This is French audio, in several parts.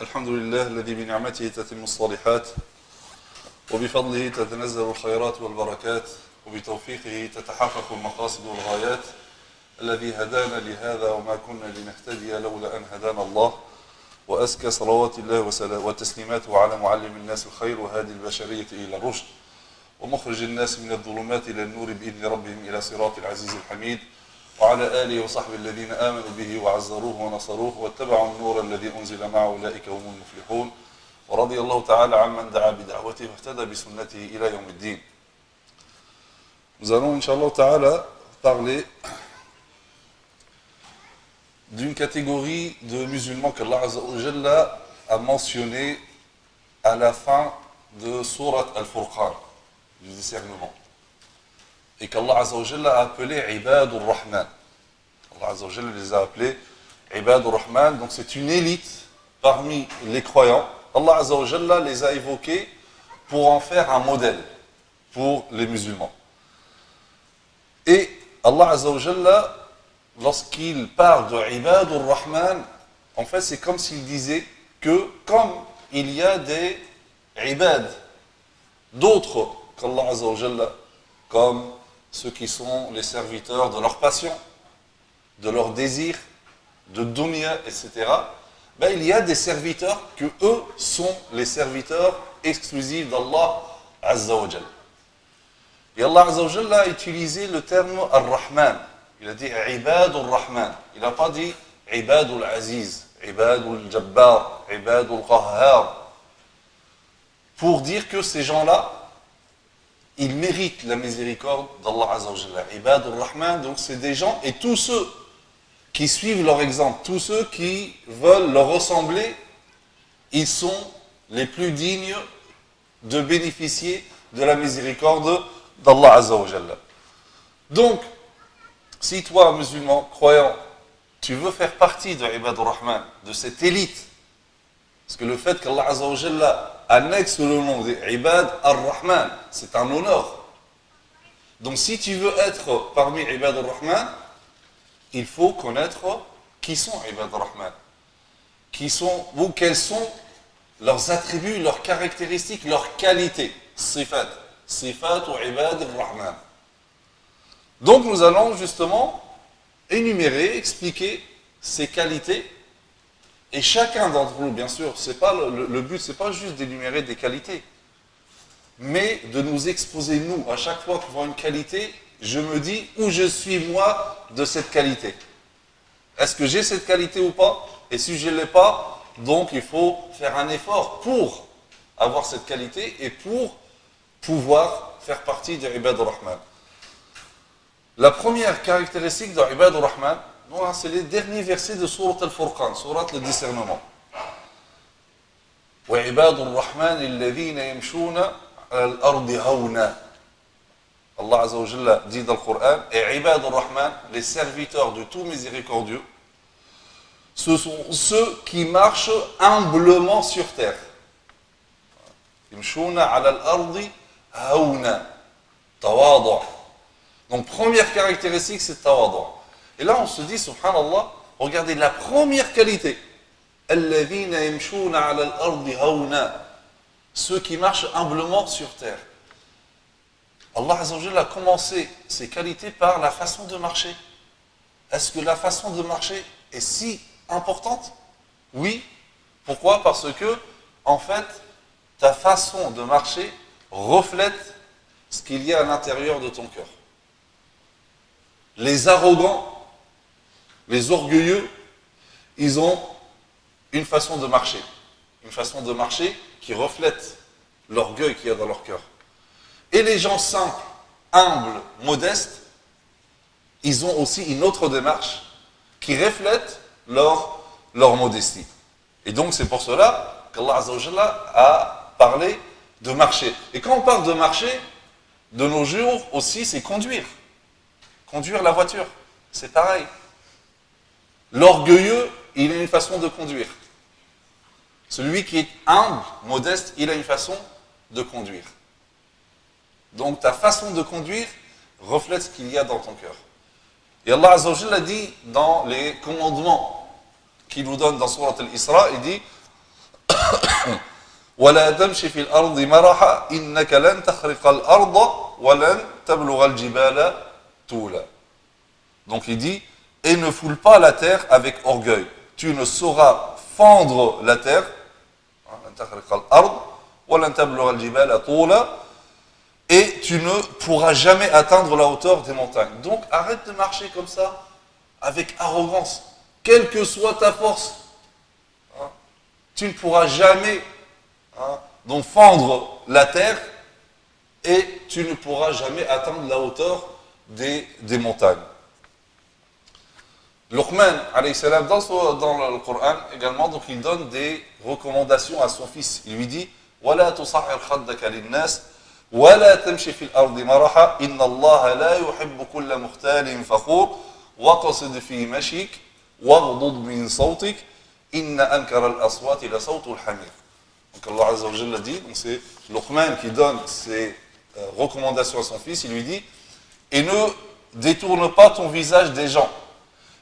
الحمد لله الذي بنعمته تتم الصالحات وبفضله تتنزل الخيرات والبركات وبتوفيقه تتحقق المقاصد والغايات الذي هدانا لهذا وما كنا لنهتدي لولا أن هدانا الله وأزكى صلوات الله وتسليماته على معلم الناس الخير وهادي البشرية إلى الرشد ومخرج الناس من الظلمات إلى النور بإذن ربهم إلى صراط العزيز الحميد وعلى آله وصحبه الذين آمنوا به وعزروه ونصروه واتبعوا النور الذي أنزل معه أولئك هم المفلحون ورضي الله تعالى عن من دعا بدعوته واهتدى بسنته إلى يوم الدين. Nous allons, Inch'Allah Ta'ala, parler d'une catégorie de musulmans qu'Allah Azza wa Jalla a mentionné à la fin de Surat Al-Furqan, du discernement. Et qu'Allah Azza wa Jalla a appelé Ibadur Rahman. Allah Azza wa Jalla les a appelés Ibadur Rahman, donc c'est une élite parmi les croyants. Allah Azza wa Jalla les a évoqués pour en faire un modèle pour les musulmans. Et Allah Azza wa Jalla, lorsqu'il parle de Ibadur Rahman, en fait c'est comme s'il disait que comme il y a des ibad, d'autres qu'Allah Azza wa Jalla, comme ceux qui sont les serviteurs de leur passion, de leur désir, de dunya, etc. Ben, il y a des serviteurs que eux sont les serviteurs exclusifs d'Allah Azza wa Jalla. Et Allah Azza wa Jalla a utilisé le terme Ar-Rahman. Il a dit Ibadur Rahman. Il n'a pas dit Ibadul Aziz, Ibadul Jabbar, Ibadul Qahhar. Pour dire que ces gens-là, ils méritent la miséricorde d'Allah Azza wa Jalla. Ibadur Rahman, donc c'est des gens, et tous ceux qui suivent leur exemple, tous ceux qui veulent leur ressembler, ils sont les plus dignes de bénéficier de la miséricorde d'Allah Azza wa Jalla. Donc, si toi, musulman, croyant, tu veux faire partie de Ibadur Rahman, de cette élite, parce que le fait qu'Allah Azza wa Jalla annexe le nom d'Ibad ar-Rahman, c'est un honneur. Donc si tu veux être parmi Ibad ar-Rahman, il faut connaître qui sont Ibad ar-Rahman, qui sont, ou quels sont leurs attributs, leurs caractéristiques, leurs qualités. Sifat ou Ibad ar-Rahman. Donc nous allons justement énumérer, expliquer ces qualités. Et chacun d'entre nous, bien sûr, c'est pas le but, c'est pas juste d'énumérer des qualités, mais de nous exposer, nous, à chaque fois qu'on voit une qualité, je me dis où je suis moi de cette qualité. Est-ce que j'ai cette qualité ou pas? Et si je ne l'ai pas, donc il faut faire un effort pour avoir cette qualité et pour pouvoir faire partie de Ibadur Rahman. La première caractéristique de Ibadur Rahman, c'est les derniers versets de Surat Al-Furqan, Surat le discernement. وَعِبَادُ الرَّحْمَنِ الَّذِينَ يَمْشُونَ عَلَى الْأَرْضِ هَوْنًا. Allah Azza wa Jalla dit dans le Coran, et Ibad al-Rahman, les serviteurs de tout miséricordieux, ce sont ceux qui marchent humblement sur terre. يَمْشُونَ عَلَى الْأَرْضِ هَوْنًا. Tawadu'. Donc première caractéristique, c'est tawadu'. Et là, on se dit, subhanallah, regardez la première qualité. Alladhina yamshuna ala al-ardi hawna. Ceux qui marchent humblement sur terre. Allah Azza wa Jalla a commencé ces qualités par la façon de marcher. Est-ce que la façon de marcher est si importante? Oui. Pourquoi? Parce que, en fait, ta façon de marcher reflète ce qu'il y a à l'intérieur de ton cœur. Les arrogants, les orgueilleux, ils ont une façon de marcher. Une façon de marcher qui reflète l'orgueil qu'il y a dans leur cœur. Et les gens simples, humbles, modestes, ils ont aussi une autre démarche qui reflète leur modestie. Et donc c'est pour cela qu'Allah Azza wa Jalla a parlé de marcher. Et quand on parle de marcher, de nos jours aussi, c'est conduire. Conduire la voiture, c'est pareil. L'orgueilleux, il a une façon de conduire. Celui qui est humble, modeste, il a une façon de conduire. Donc ta façon de conduire reflète ce qu'il y a dans ton cœur. Et Allah Azza wa Jalla dit dans les commandements qu'il nous donne dans Surat Al-Isra, il dit ولا تمشي في الأرض مرحا إنك لن تخرق الأرض ولن تبلغ الجبال طولا. Donc il dit, et ne foule pas la terre avec orgueil. Tu ne sauras fendre la terre, لن تخرق الأرض ولن تبلغ الجبال طولا, et tu ne pourras jamais atteindre la hauteur des montagnes. Donc arrête de marcher comme ça, avec arrogance, quelle que soit ta force. Tu ne pourras jamais donc fendre la terre et tu ne pourras jamais atteindre la hauteur des montagnes. Luqman, alayhi salam, dans le Coran également, donc il donne des recommandations à son fils. Il lui dit وَلَا تُصَعِّرْ خَدَّكَ لِلنَّاسِ وَلَا تَمْشِ فِي الْأَرْضِ مَرَحًا إِنَّ اللَّهَ لَا يُحِبُّ كُلَّ مُخْتَالٍ فَخُورٍ وَاقْصِدْ فِي مَشْيِكَ وَاغْضُضْ مِنْ صَوْتِكَ إِنَّ أَنكَرَ الْأَصْوَاتِ لَصَوْتُ الْحَمِيرِ. Donc Allah Azza wa Jalla dit, donc c'est Luqman qui donne ses recommandations à son fils, il lui dit, et ne détourne pas ton visage des gens,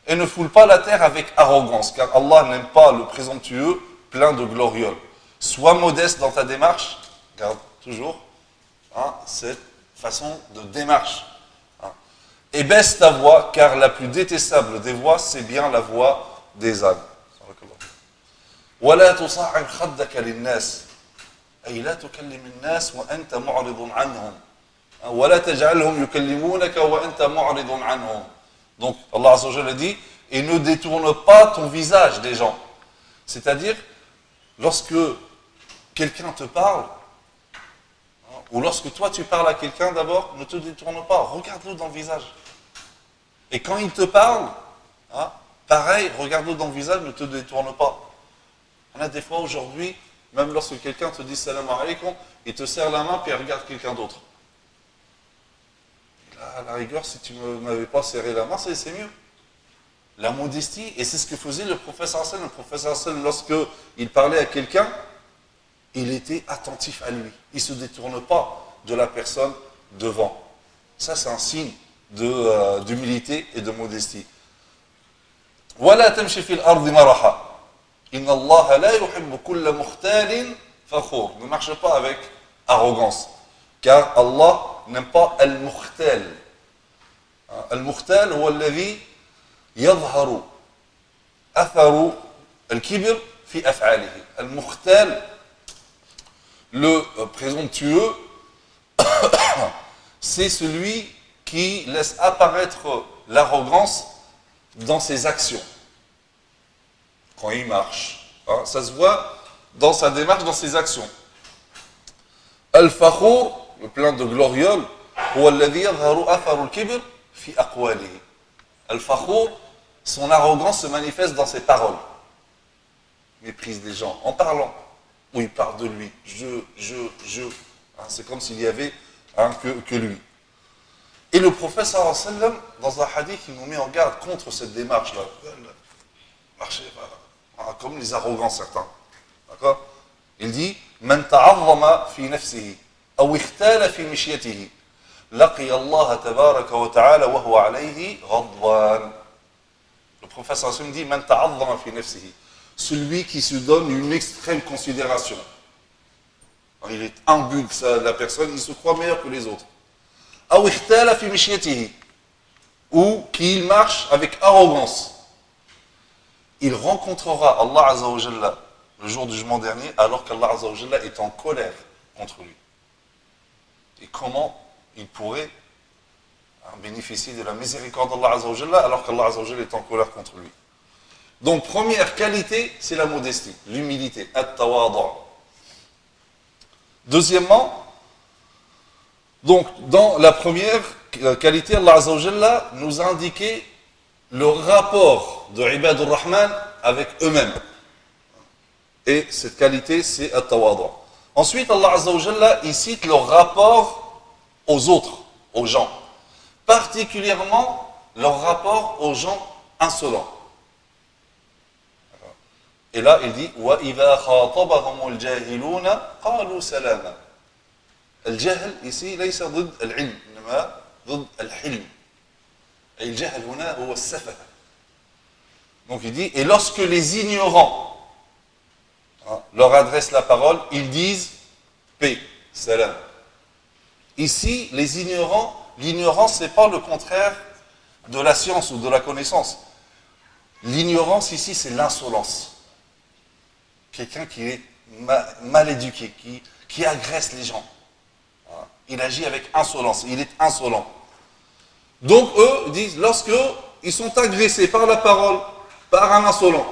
et ne foule pas la terre avec arrogance, car Allah n'aime pas le présomptueux plein de glorioles. Sois modeste dans ta démarche, garde toujours cette façon de démarche. Et baisse ta voix, car la plus détestable des voix, c'est bien la voix des ânes. ولا تصعر خدك للناس أي لا تكلم الناس وأنت معرض عنهم ولا تجعلهم يكلمونك وأنت معرض عنهم. Donc Allah Azza wa Jalla dit, et ne détourne pas ton visage des gens. C'est-à-dire, lorsque quelqu'un te parle, ou lorsque toi tu parles à quelqu'un d'abord, ne te détourne pas, regarde-le dans le visage. Et quand il te parle, pareil, regarde-le dans le visage, ne te détourne pas. On a des fois aujourd'hui, même lorsque quelqu'un te dit salam alaykoum, il te serre la main puis il regarde quelqu'un d'autre. Là, à la rigueur, si tu ne m'avais pas serré la main, c'est mieux. La modestie, et c'est ce que faisait le professeur Hassan. Le professeur Hassan, lorsqu'il parlait à quelqu'un, il était attentif à lui. Il ne se détourne pas de la personne devant. Ça, c'est un signe d'humilité et de modestie. وَلَا تَمْشِ فِي الْأَرْضِ مَرَحًا Inna Allah la yuhibbu kulla mukhtalin fakhur. Ne marche pas avec arrogance, car Allah n'aime pas al-mukhtal. Al-mukhtal huwa alladhi yadhharu atharu al-kibr fi af'alihi. Al-mukhtal, le présomptueux, c'est celui qui laisse apparaître l'arrogance dans ses actions. Quand il marche, ça se voit dans sa démarche, dans ses actions. Al-Fakhour, le plein de glorioles, Al-Fakhour, son arrogance se manifeste dans ses paroles. Méprise des gens, en parlant, où il parle de lui, je. C'est comme s'il y avait que lui. Et le prophète sallallahu alayhi wa sallam, dans un hadith, il nous met en garde contre cette démarche-là. Marcher, comme les arrogants certains. D'accord? Il dit من تعظم في نفسه أو اختال في مشيته لقي الله تبارك وتعالى وهو عليه غضبان. Le prophète dit من تعظم في نفسه, celui qui se donne une extrême considération. Alors, il est imbu de la personne, il se croit meilleur que les autres. أو اختال في مشيته, ou qu'il marche avec arrogance. Il rencontrera Allah Azza wa Jalla le jour du jugement dernier, alors qu'Allah Azza wa Jalla est en colère contre lui. Et comment il pourrait bénéficier de la miséricorde d'Allah Azza wa Jalla alors qu'Allah Azza wa Jalla est en colère contre lui. Donc première qualité, c'est la modestie, l'humilité, at-tawadu'. Deuxièmement, donc dans la première qualité, Allah Azza wa Jalla nous a indiqué le rapport de Ibadur Rahman avec eux-mêmes. Et cette qualité, c'est at-tawadu'. Ensuite, Allah Azza wa Jalla, il cite leur rapport aux autres, aux gens. Particulièrement leur rapport aux gens insolents. Et là, il dit وَإِذَا خَاطَبَهُمُ الْجَاهِلُونَ قَالُوا سَلَامًا. الجهل ici ليس ضد العلم إنما ضد الحلم. Et le jahl huna huwa as-safaha. Donc il dit, et lorsque les ignorants leur adressent la parole, ils disent paix, salam. Ici, les ignorants, l'ignorance, ce n'est pas le contraire de la science ou de la connaissance. L'ignorance ici, c'est l'insolence. Quelqu'un qui est mal éduqué, qui agresse les gens. Il agit avec insolence, il est insolent. Donc eux disent, lorsque ils sont agressés par la parole, par un insolent,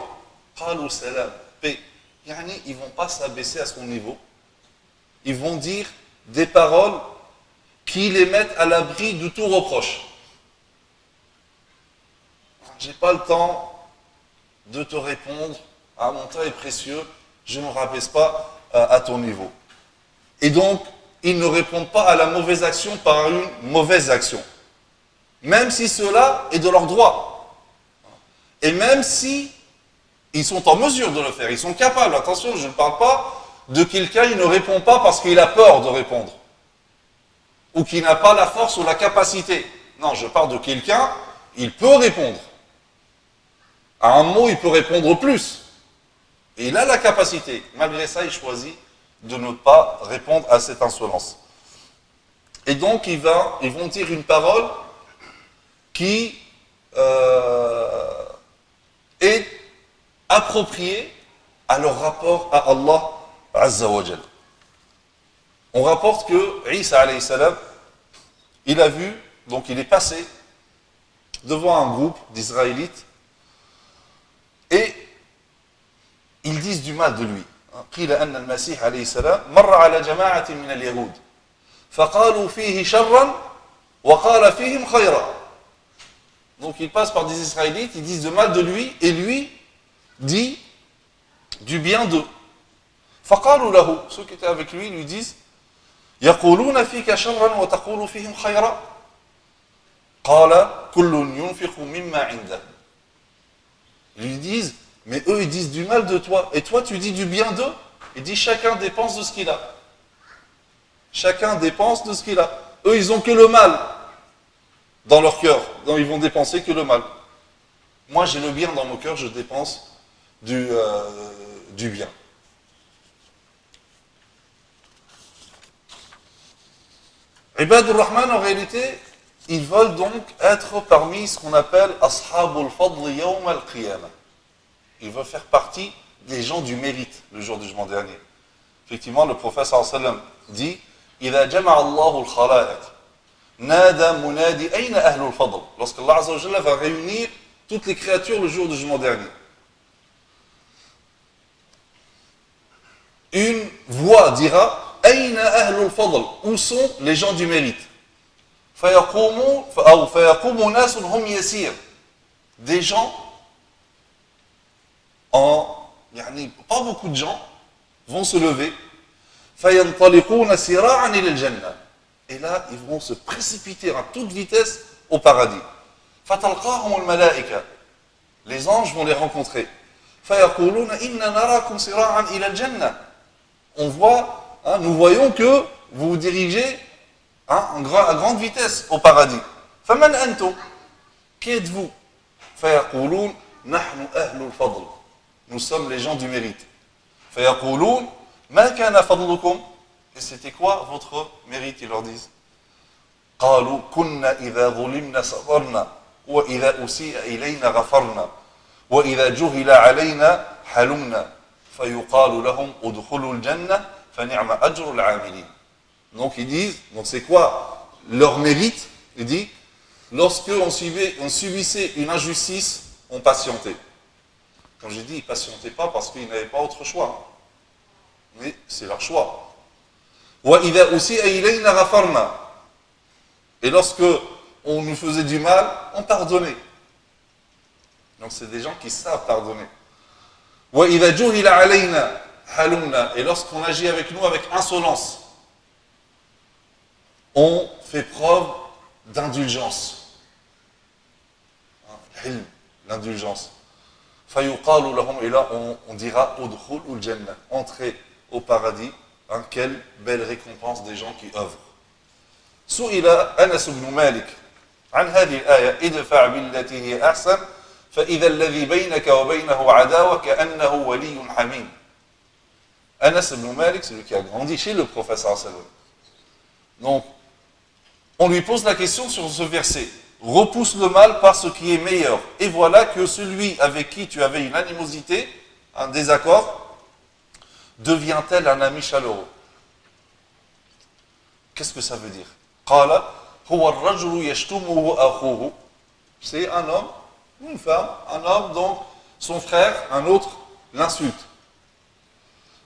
qalu salam, paix, ils ne vont pas s'abaisser à son niveau. Ils vont dire des paroles qui les mettent à l'abri de tout reproche. J'ai pas le temps de te répondre, mon temps est précieux, je ne me rabaisse pas à ton niveau. Et donc, ils ne répondent pas à la mauvaise action par une mauvaise action. Même si cela est de leur droit. Et même si ils sont en mesure de le faire, ils sont capables. Attention, je ne parle pas de quelqu'un qui ne répond pas parce qu'il a peur de répondre. Ou qui n'a pas la force ou la capacité. Non, je parle de quelqu'un, il peut répondre. À un mot, il peut répondre plus. Et il a la capacité. Malgré ça, il choisit de ne pas répondre à cette insolence. Et donc, ils vont dire une parole qui est appropriée à leur rapport à Allah Azza wa Jal. On rapporte que Isa alayhi salam, il a vu, donc il est passé devant un groupe d'Israélites et ils disent du mal de lui. قيل أن المسيح عليه السلام مر على جماعة من اليهود فقالوا فيه شرا وقال فيهم خيرا. Donc il passe par des Israélites, ils disent du mal de lui et lui dit du bien d'eux. فقالوا له, ceux qui étaient avec lui lui disent يقولون فيك شرا وتقول فيهم خيرا قال كل ينفق مما عنده. Ils lui disent, mais eux ils disent du mal de toi et toi tu dis du bien d'eux. Il dit chacun dépense de ce qu'il a. Chacun dépense de ce qu'il a. Eux ils ont que le mal dans leur cœur, donc ils vont dépenser que le mal. Moi j'ai le bien dans mon cœur, je dépense du bien. Ibadur Rahman, en réalité, ils veulent donc être parmi ce qu'on appelle Ashabul Fadl Yawm al-Qiyamah. Ils veulent faire partie des gens du mérite le jour du jugement dernier. Effectivement, le prophète sallallahu alayhi wa sallam dit إذا جمع الله الخلائق نادى منادي أين أهل الفضل. Lorsque Allah Azza wa Jalla va réunir toutes les créatures le jour du jugement dernier, une voix dira أين أهل الفضل, où sont les gens du mérite. فيقوم ناس هم يسير, des gens pas beaucoup de gens vont se lever. فينطلقون سراعا إلى الجنة, et là ils vont se précipiter à toute vitesse au paradis. فتلقاهم الملائكة, les anges vont les rencontrer. فيقولون إنا نراكم سراعا إلى الجنة, on voit, nous voyons que vous vous dirigez à grande vitesse au paradis. فمن أنتم, qui êtes-vous? فيقولون نحن أهل الفضل, nous sommes les gens du mérite. فيقولون ما كان فضلكم, et c'était quoi votre mérite? Ils leur disent قالوا كنا إذا ظلمنا صبرنا وإذا أسيء إلينا غفرنا وإذا جهل علينا حلمنا فيقال لهم ادخلوا الجنة فنعم أجر العاملين. Donc ils disent, donc c'est quoi leur mérite? Il dit, lorsque on subissait une injustice, on patientait. Quand j'ai dit, ils ne patientaient pas parce qu'ils n'avaient pas autre choix. Mais c'est leur choix. وَإِذَا أُسِئَ إِلَيْنَا غَفَرْنَا, et lorsque on nous faisait du mal, on pardonnait. Donc c'est des gens qui savent pardonner. وَإِذَا جُهِلَ عَلَيْنَا حَلُمْنَا, et lorsqu'on agit avec nous avec insolence, on fait preuve d'indulgence. L'indulgence. فَيُقَالُ لَهُمْ, et là on dira أُدْخُلُوا الْجَنَّةِ, entrez au paradis. Quelle belle récompense des gens qui œuvrent. سئل أنس بن مالك عن هذه الآية ادفع بالتي هي أحسن فإذا الذي بينك وبينه عداوة كأنه ولي حميم. Anas ibn Malik, celui qui a grandi chez le prophète sallallahu alayhi wa sallam. Donc, on lui pose la question sur ce verset. Repousse le mal par ce qui est meilleur. Et voilà que celui avec qui tu avais une animosité, un désaccord, devient-elle un ami chaleureux. Qu'est-ce que ça veut dire? Qala, huwa ar-rajulu yashtumuhu akhuhu. C'est un homme, une femme, un homme dont son frère, un autre, l'insulte.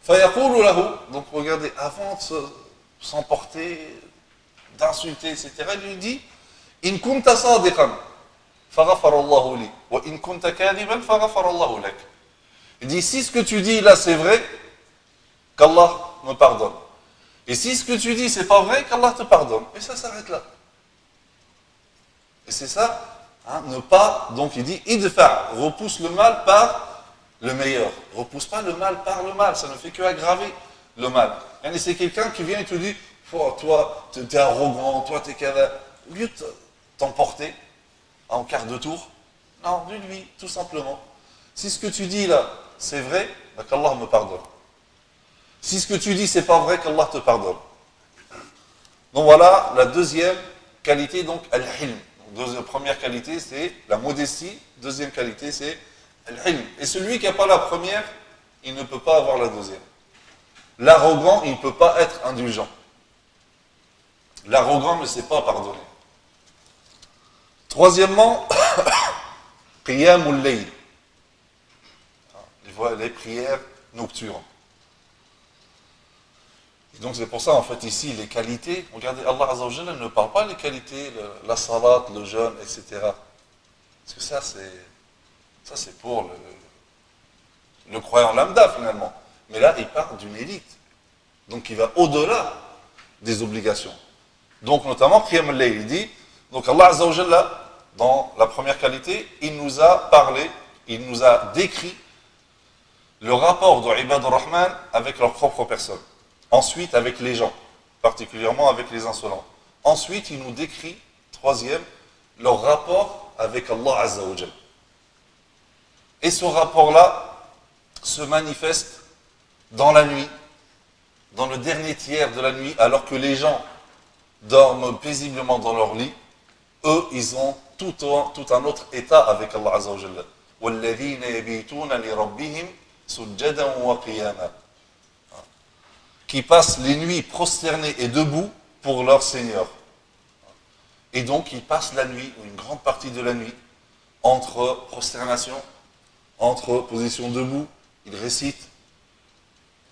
Fayaqulu lahu, donc regardez, avant de s'emporter, d'insulter, etc., il lui dit In kunta sadiqan, faghafara Allahu li, wa in kunta kadiban, faghafara Allahu lak. Il dit si ce que tu dis là c'est vrai, qu'Allah me pardonne. Et si ce que tu dis c'est pas vrai, qu'Allah te pardonne. Et ça s'arrête là. Et c'est ça, hein, ne pas, donc il dit idfa, repousse le mal par le meilleur. Repousse pas le mal par le mal, ça ne fait que aggraver le mal. Et c'est quelqu'un qui vient et te dit oh, toi, t'es arrogant, toi, t'es cavalier. Au lieu de t'emporter en quart de tour, non, dis-lui, tout simplement. Si ce que tu dis là, c'est vrai, ben qu'Allah me pardonne. Si ce que tu dis, c'est pas vrai, qu'Allah te pardonne. Donc voilà la deuxième qualité, donc al-hilm. Première qualité, c'est la modestie. Deuxième qualité, c'est al-hilm. Et celui qui n'a pas la première, il ne peut pas avoir la deuxième. L'arrogant, il ne peut pas être indulgent. L'arrogant ne sait pas pardonner. Troisièmement, qiyamul layl. Les prières nocturnes. Et donc c'est pour ça, en fait, ici, les qualités, regardez, Allah Azza wa Jalla ne parle pas des qualités, la salat, le jeûne, etc. Parce que ça, c'est pour le croyant lambda, finalement. Mais là, il parle d'une élite. Donc, il va au-delà des obligations. Donc, notamment, Qiyam al-Layl, il dit, donc Allah Azza wa Jalla, dans la première qualité, il nous a parlé, il nous a décrit le rapport de Ibad al-Rahman avec leur propre personne. Ensuite, avec les gens, particulièrement avec les insolents. Ensuite, il nous décrit, troisième, leur rapport avec Allah Azza wa Jalla. Et ce rapport-là se manifeste dans la nuit, dans le dernier tiers de la nuit, alors que les gens dorment paisiblement dans leur lit, eux, ils ont tout un autre état avec Allah Azza wa Jalla. وَالَّذِينَ يَبِيتُونَ لِرَبِّهِمْ سُجَّدًا وَقِيَامًا. Qui passent les nuits prosternés et debout pour leur Seigneur. Et donc, ils passent la nuit, ou une grande partie de la nuit, entre prosternation, entre position debout, ils récitent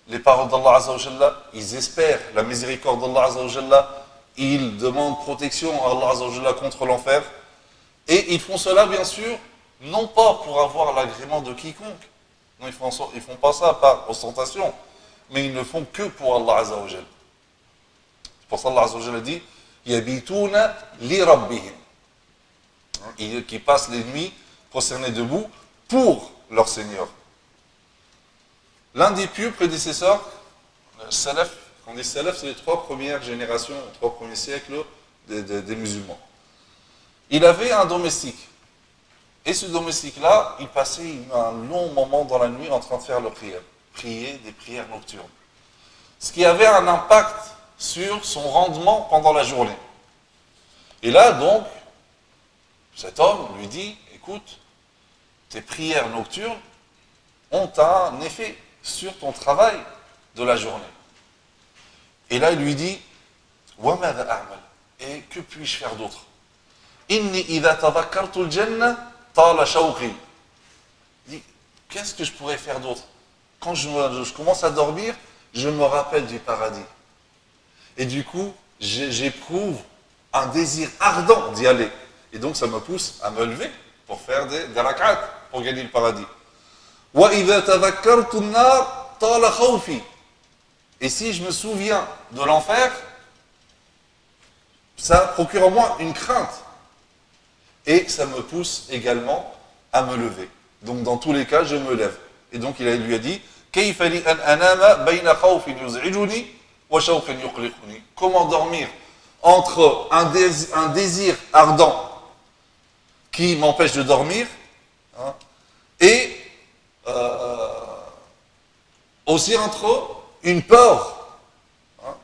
les paroles d'Allah Azza wa Jalla, ils espèrent la miséricorde d'Allah Azza wa Jalla, ils demandent protection à Allah Azza wa Jalla contre l'enfer, et ils font cela, bien sûr, non pas pour avoir l'agrément de quiconque, non, ils font pas ça par ostentation, mais ils ne font que pour Allah Azza wa Jalla. C'est pour ça qu'Allah Azza wa Jalla dit Yabituna li rabbihim, qui passent les nuits prosternés debout pour leur Seigneur. L'un des pieux prédécesseurs, Salaf, quand on dit Salaf, c'est les 3 premières générations, les 3 premiers siècles des musulmans. Il avait un domestique. Et ce domestique-là, il passait un long moment dans la nuit en train de faire la prière. Prier des prières nocturnes. Ce qui avait un impact sur son rendement pendant la journée. Et là, donc, cet homme lui dit, écoute, tes prières nocturnes ont un effet sur ton travail de la journée. Et là, il lui dit, وَمَاذَا أَعْمَلْ? Et que puis-je faire d'autre? إِنِّي إِذَا تَذَكَّرْتُ الْجَنَّةَ طَالَ شَوْقِي. Il dit, qu'est-ce que je pourrais faire d'autre? Quand je commence à dormir, je me rappelle du paradis. Et du coup, j'éprouve un désir ardent d'y aller. Et donc, ça me pousse à me lever pour faire des rak'at, pour gagner le paradis. وَإِذَا تَذَكَّرْتُ النَّارَ طَالَ خَوْفِي. Et si je me souviens de l'enfer, ça procure en moi une crainte. Et ça me pousse également à me lever. Donc, dans tous les cas, je me lève. Et donc, il lui a dit كيف لي أن أنام بين خوف يزعجني وشوق يقلقني. Comment dormir entre un désir ardent qui m'empêche de dormir, hein, et aussi entre une peur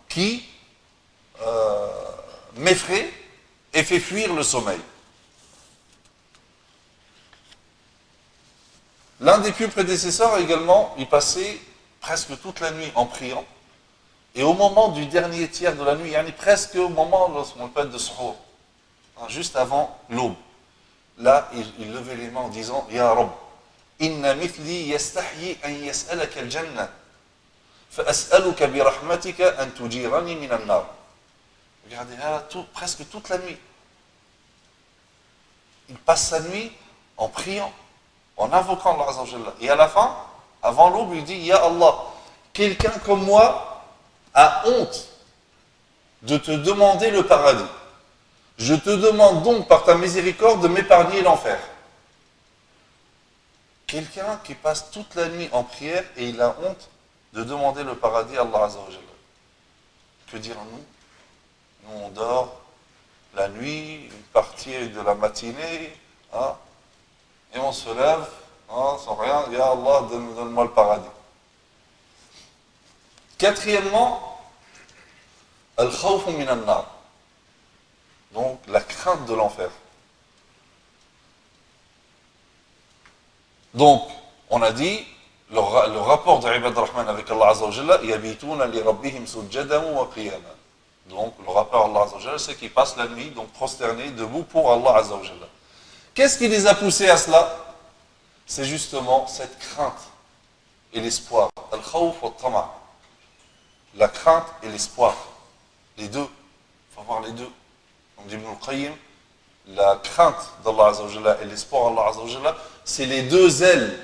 qui m'effraie et fait fuir le sommeil. L'un des pieux prédécesseurs également, il passait presque toute la nuit en priant. Et au moment du dernier tiers de la nuit, presque au moment lorsqu'on appelle de suhour, juste avant l'aube, là, il levait les mains en disant « Ya Rabb, inna mithli yastahyi an yas'alaka al-jannah, fa as'aluka bi rahmatika an tujirani min an-nar » Regardez là, presque toute la nuit. Il passe sa nuit en priant, en invoquant Allah Azza wa Jalla. Et à la fin, avant l'aube, il dit « Ya Allah, quelqu'un comme moi a honte de te demander le paradis. Je te demande donc par ta miséricorde de m'épargner l'enfer. » Quelqu'un qui passe toute la nuit en prière et il a honte de demander le paradis à Allah Azza wa Jalla. Que dirons-nous? Nous, on dort la nuit, une partie de la matinée, et on se lève, sans rien, Ya Allah, donne-moi le paradis. Quatrièmement, al-khawfu min an-nar. Donc, la crainte de l'enfer. Donc, on a dit, le rapport de Ibad Rahman avec Allah Azza wa Jalla, yabituna li rabbihim sujjadan wa qiyama. Donc, le rapport Allah Azza wa Jalla, c'est qu'ils passent la nuit, donc prosternés, debout pour Allah Azza wa Jalla. Qu'est-ce qui les a poussés à cela? C'est justement cette crainte et l'espoir. Al-khawf wa tama'. La crainte et l'espoir. Les deux. Il faut avoir les deux. Comme dit Ibn al-Qayyim, la crainte d'Allah Azza wa Jalla et l'espoir d'Allah Azza wa Jalla, c'est les deux ailes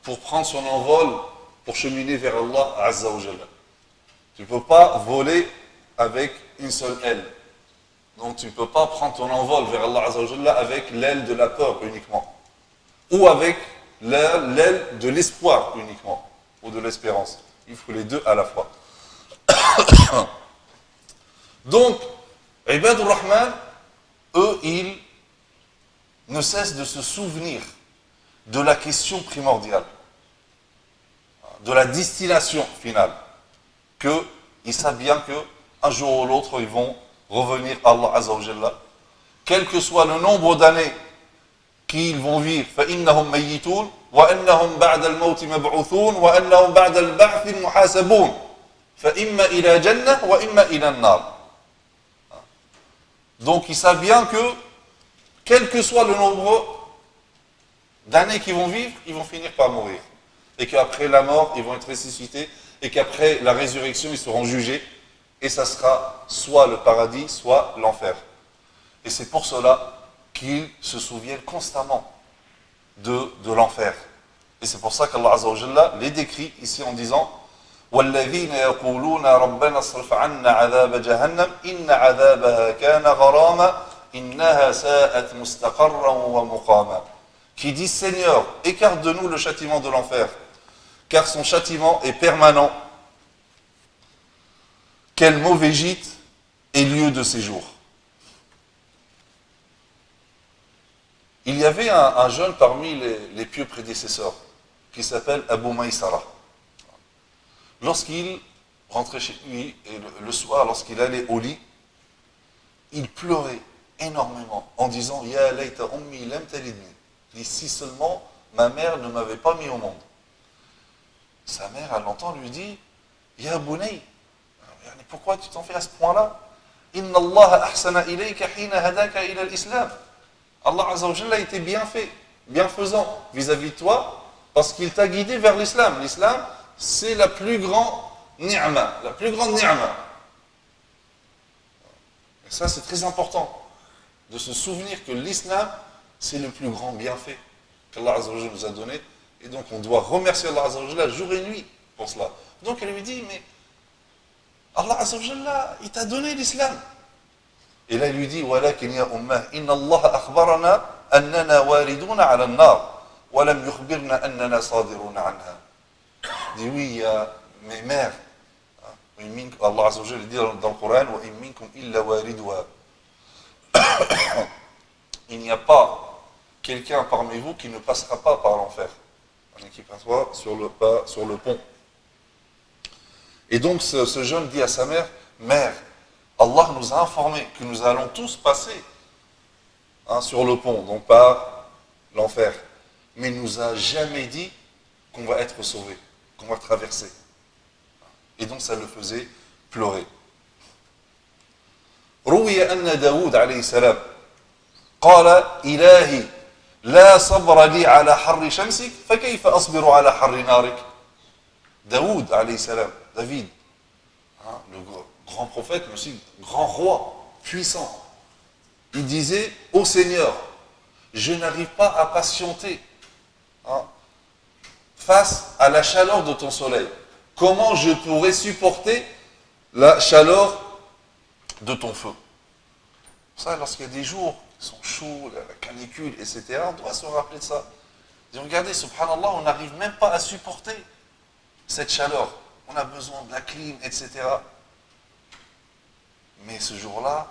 pour prendre son envol, pour cheminer vers Allah Azza wa Jalla. Tu ne peux pas voler avec une seule aile. Donc tu ne peux pas prendre ton envol vers Allah Azza wa Jalla avec l'aile de la peur uniquement. Ou avec l'aile de l'espoir uniquement. Ou de l'espérance. Il faut les deux à la fois. Donc, Ibadur Rahman, eux, ils ne cessent de se souvenir de la question primordiale, de la distillation finale, qu'ils savent bien qu'un jour ou l'autre, ils vont revenir à Allah Azza wa Jalla, quel que soit le nombre d'années qu'ils vont vivre, فَإِنَّهُمْ مَيِّتُونَ وَأَنَّهُمْ بَعْدَ الْمَوْتِ مَبْعُوثُونَ وَأَنَّهُمْ بَعْدَ الْبَعْثِ مُحَاسَبُونَ فَإِمَّا إِلَى جَنَّةٍ وَإِمَّا إِلَى النَّارِ. Donc ils savent bien que, quel que soit le nombre d'années qu'ils vont vivre, ils vont finir par mourir. Et qu'après la mort, ils vont être ressuscités, et qu'après la résurrection, ils seront jugés, et ça sera soit le paradis, soit l'enfer. Et c'est pour cela qu'ils se souviennent constamment de l'enfer. Et c'est pour ça qu'Allah Azza wa Jalla les décrit ici en disant وَالَّذِينَ يَقُولُونَ رَبَّنَا اصْرِفْ عَنَّا عَذَابَ جَهَنَّمَ إِنَّ عَذَابَهَا كَانَ غَرَامًا إِنَّهَا سَاءَتْ مُسْتَقَرًّا وَمُقَامًا. Qui dit Seigneur, écarte de nous le châtiment de l'enfer, car son châtiment est permanent. Quel mauvais gîte et lieu de séjour. Il y avait un jeune parmi les pieux prédécesseurs qui s'appelle Abu Maïsara. Lorsqu'il rentrait chez lui, et le soir, lorsqu'il allait au lit, il pleurait énormément en disant « Ya layta ummi lam talidni » si seulement ma mère ne m'avait pas mis au monde. Sa mère, à l'entend, lui dit « Ya bunay, pourquoi tu t'en fais à ce point-là ? Inna Allah ahsana ilayka hina hadaka ila al-islam » Allah Azza wa Jalla était bien fait, bienfaisant vis-à-vis de toi, parce qu'il t'a guidé vers l'islam. L'islam, c'est la plus grande ni'ma, la plus grande ni'ma. Et ça, c'est très important, de se souvenir que l'islam, c'est le plus grand bienfait qu'Allah Azza wa Jalla nous a donné. Et donc, on doit remercier Allah Azza wa Jalla jour et nuit pour cela. Donc, elle lui dit, mais Allah Azza wa Jalla, il t'a donné l'islam. Et là, il lui dit, وَلَكِنْ يَا أُمَّهِ إِنَّ اللَّهَ أَخْبَرَنَا أَنَّنَا وَارِدُونَ عَلَى النَّارِ وَلَمْ يُخْبِرْنَا أَنَّنَا صَادِرُونَ عَنْهَا. Il dit, oui, il y a mes mères. Allah Azza wa Jalla dit dans le Coran, وَإِن مِّنكُمْ إِلَّا وَارِدُهَا. Il n'y a pas quelqu'un parmi vous qui ne passera pas par l'enfer. Qui passera sur le pont. Et donc ce jeune dit à sa mère, mère, Allah nous a informé que nous allons tous passer sur le pont, donc par l'enfer. Mais il nous a jamais dit qu'on va être sauvé, qu'on va traverser. Et donc ça le faisait pleurer. روي أن داود عليه السلام قال إلهي لا صبر لي على حر شمسك فكيف أصبر على حر نارك. Daoud عليه السلام, David, le grand prophète, mais aussi grand roi, puissant. Il disait, ô Seigneur, je n'arrive pas à patienter face à la chaleur de ton soleil. Comment je pourrais supporter la chaleur de ton feu? Ça, lorsqu'il y a des jours qui sont chauds, la canicule, etc., on doit se rappeler de ça. Et regardez, subhanallah, on n'arrive même pas à supporter cette chaleur. On a besoin de la clim, etc. Mais ce jour-là,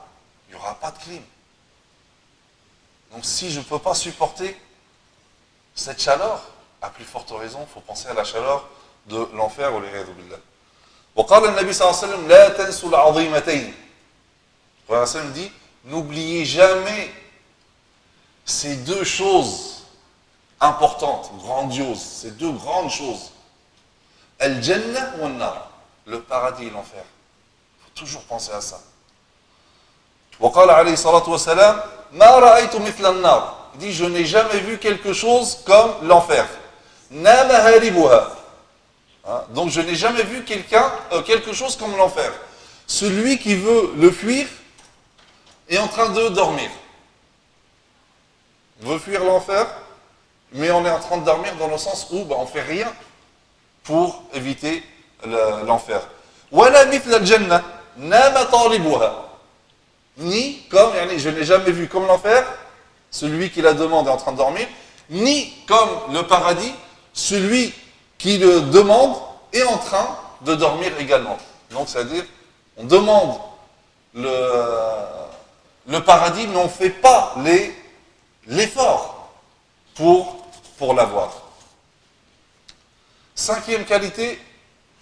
il n'y aura pas de clim. Donc si je ne peux pas supporter cette chaleur, à plus forte raison, il faut penser à la chaleur de l'enfer. وقال النبي صلى الله عليه وسلم لا تنسوا العظيمتين. Le prophète dit, n'oubliez jamais ces deux choses importantes, grandioses, ces deux grandes choses. Al-Jannah wa al-Nar, le paradis et l'enfer. Il faut toujours penser à ça. وقال عليه الصلاة والسلام ما رأيت مثل النار. Il dit, je n'ai jamais vu quelque chose comme l'enfer. Na maharibuha. Donc je n'ai jamais vu quelque chose comme l'enfer. Celui qui veut le fuir est en train de dormir. On veut fuir l'enfer, mais on est en train de dormir dans le sens où on ne fait rien pour éviter l'enfer. Wala mithla al-jannah, nama talibuha. Ni comme, je n'ai jamais vu comme l'enfer, celui qui la demande est en train de dormir, ni comme le paradis, celui qui le demande est en train de dormir également. Donc c'est-à-dire, on demande le paradis, mais on ne fait pas l'effort pour l'avoir. Cinquième qualité,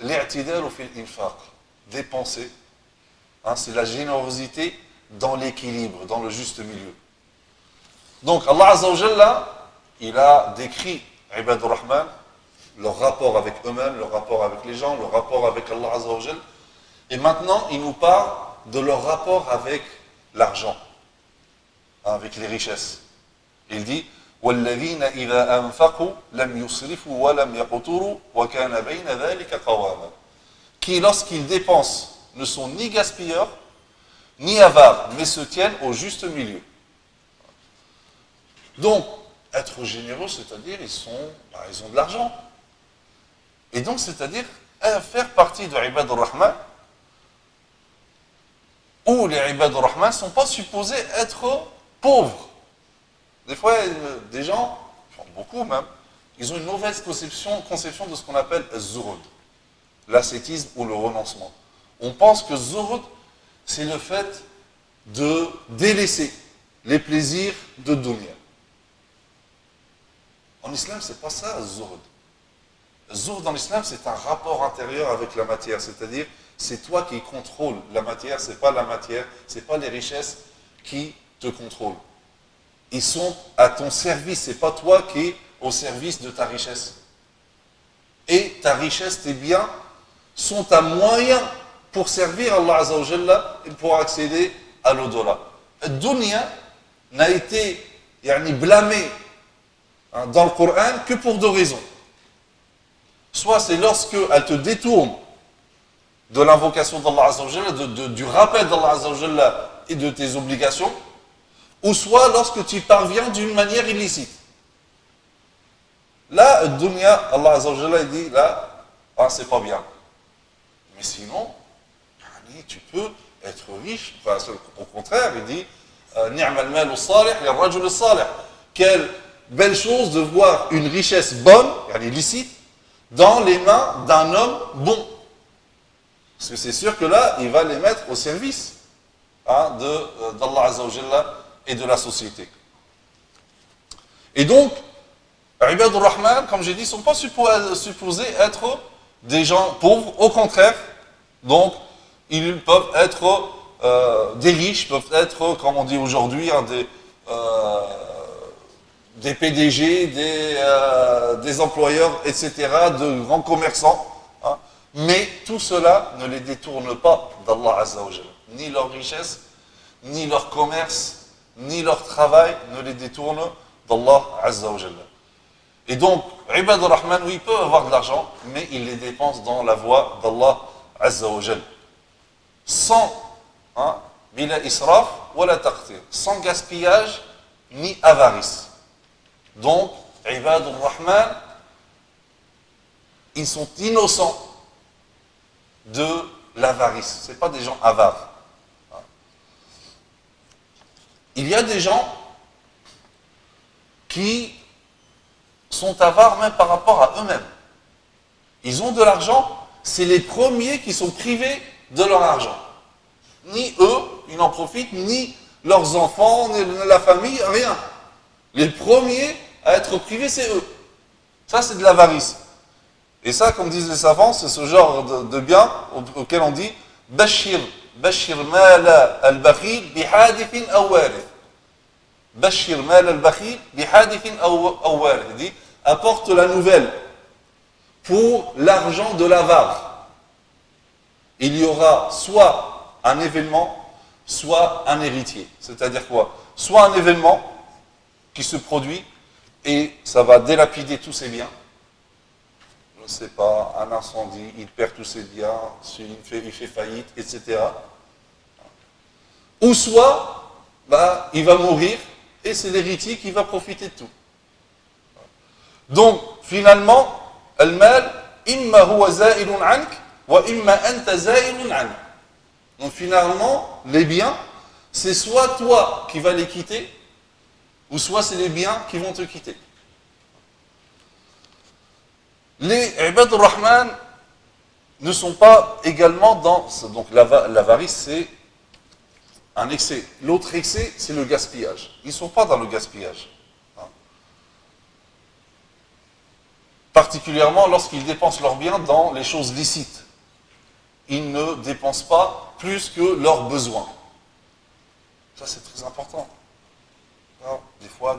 l'i'tidal fil infaq, dépenser. C'est la générosité dans l'équilibre, dans le juste milieu. Donc Allah Azza wa Jalla, il a décrit Ibadur Rahman, leur rapport avec eux-mêmes, leur rapport avec les gens, leur rapport avec Allah Azza wa Jalla. Et maintenant, il nous parle de leur rapport avec l'argent, avec les richesses. Il dit وَالَّذِينَ إِذَا أَنفَقُوا لَمْ يُسْرِفُوا وَلَمْ يَقْتُرُوا وَكَانَ بَيْنَ ذَلِكَ قَوَامًا. Qui, lorsqu'ils dépensent, ne sont ni gaspilleurs, ni avares, mais se tiennent au juste milieu. Donc, être généreux, c'est-à-dire, ils ont de l'argent. Et donc, c'est-à-dire, faire partie de Ibadur Rahman, où les Ibadur Rahman ne sont pas supposés être pauvres. Des fois, des gens, beaucoup même, ils ont une mauvaise conception de ce qu'on appelle zuhud, l'ascétisme ou le renoncement. On pense que zuhud, c'est le fait de délaisser les plaisirs de dunya. En islam, c'est pas ça, zuhud. Zuhud en islam, c'est un rapport intérieur avec la matière, c'est-à-dire, c'est toi qui contrôles la matière, c'est pas la matière, c'est pas les richesses qui te contrôlent. Ils sont à ton service, c'est pas toi qui es au service de ta richesse. Et ta richesse, tes biens, sont un moyen pour servir Allah Azza wa Jalla et pour accéder à l'au-delà. Dunya n'a été blâmé dans le Coran que pour deux raisons. Soit c'est lorsque elle te détourne de l'invocation d'Allah Azza wa Jalla, du rappel d'Allah Azza wa Jalla et de tes obligations, ou soit lorsque tu parviens d'une manière illicite. Là, dunya, Allah Azza wa Jalla dit, là, c'est pas bien. Mais sinon, tu peux être riche. Au contraire, il dit, ni'mal malu salih lirrajul salih. Quelle belle chose de voir une richesse bonne, illicite, dans les mains d'un homme bon. Parce que c'est sûr que là, il va les mettre au service d'Allah Azza wa Jalla et de la société. Et donc, Ibadur Rahman, comme j'ai dit, ne sont pas supposés être des gens pauvres. Au contraire, Donc, ils peuvent être des riches, peuvent être, comme on dit aujourd'hui, hein, des PDG, des employeurs, etc., de grands commerçants. Hein. Mais tout cela ne les détourne pas d'Allah Azza wa Jalla. Ni leur richesse, ni leur commerce, ni leur travail ne les détourne d'Allah Azza wa Jalla. Et donc, Ibad al-Rahman, oui, ils peuvent avoir de l'argent, mais ils les dépensent dans la voie d'Allah Azza wa Jalla. Sans, hein, bila israf, wala taqtir, sans gaspillage, ni avarice. Donc, Ibad al-Rahman, ils sont innocents de l'avarice. Ce ne sont pas des gens avares. Il y a des gens qui sont avares même par rapport à eux-mêmes. Ils ont de l'argent, c'est les premiers qui sont privés de leur argent. Ni eux, ils n'en profitent, ni leurs enfants, ni la famille, rien. Les premiers à être privés, c'est eux. Ça, c'est de l'avarice. Et ça, comme disent les savants, c'est ce genre de bien auquel on dit Bashir mala al-bakhil bihadithin aw warith. Bashir mala al-bakhil bihadithin aw warith. Il dit apporte la nouvelle pour l'argent de l'avare. Il y aura soit un événement, soit un héritier. C'est-à-dire quoi? Soit un événement qui se produit et ça va délapider tous ses biens. Je ne sais pas, un incendie, il perd tous ses biens, il fait faillite, etc. Ou soit, il va mourir et c'est l'héritier qui va profiter de tout. Donc, finalement, al-mal, imma huwa za'ilun ank, wa imma anta za'ilun ank. Donc, finalement, les biens, c'est soit toi qui vas les quitter, ou soit c'est les biens qui vont te quitter. Les Ibad al-Rahman ne sont pas également dans... Donc l'avarice, c'est un excès. L'autre excès, c'est le gaspillage. Ils ne sont pas dans le gaspillage. Particulièrement lorsqu'ils dépensent leurs biens dans les choses licites. Ils ne dépensent pas plus que leurs besoins. Ça, c'est très important. Des fois,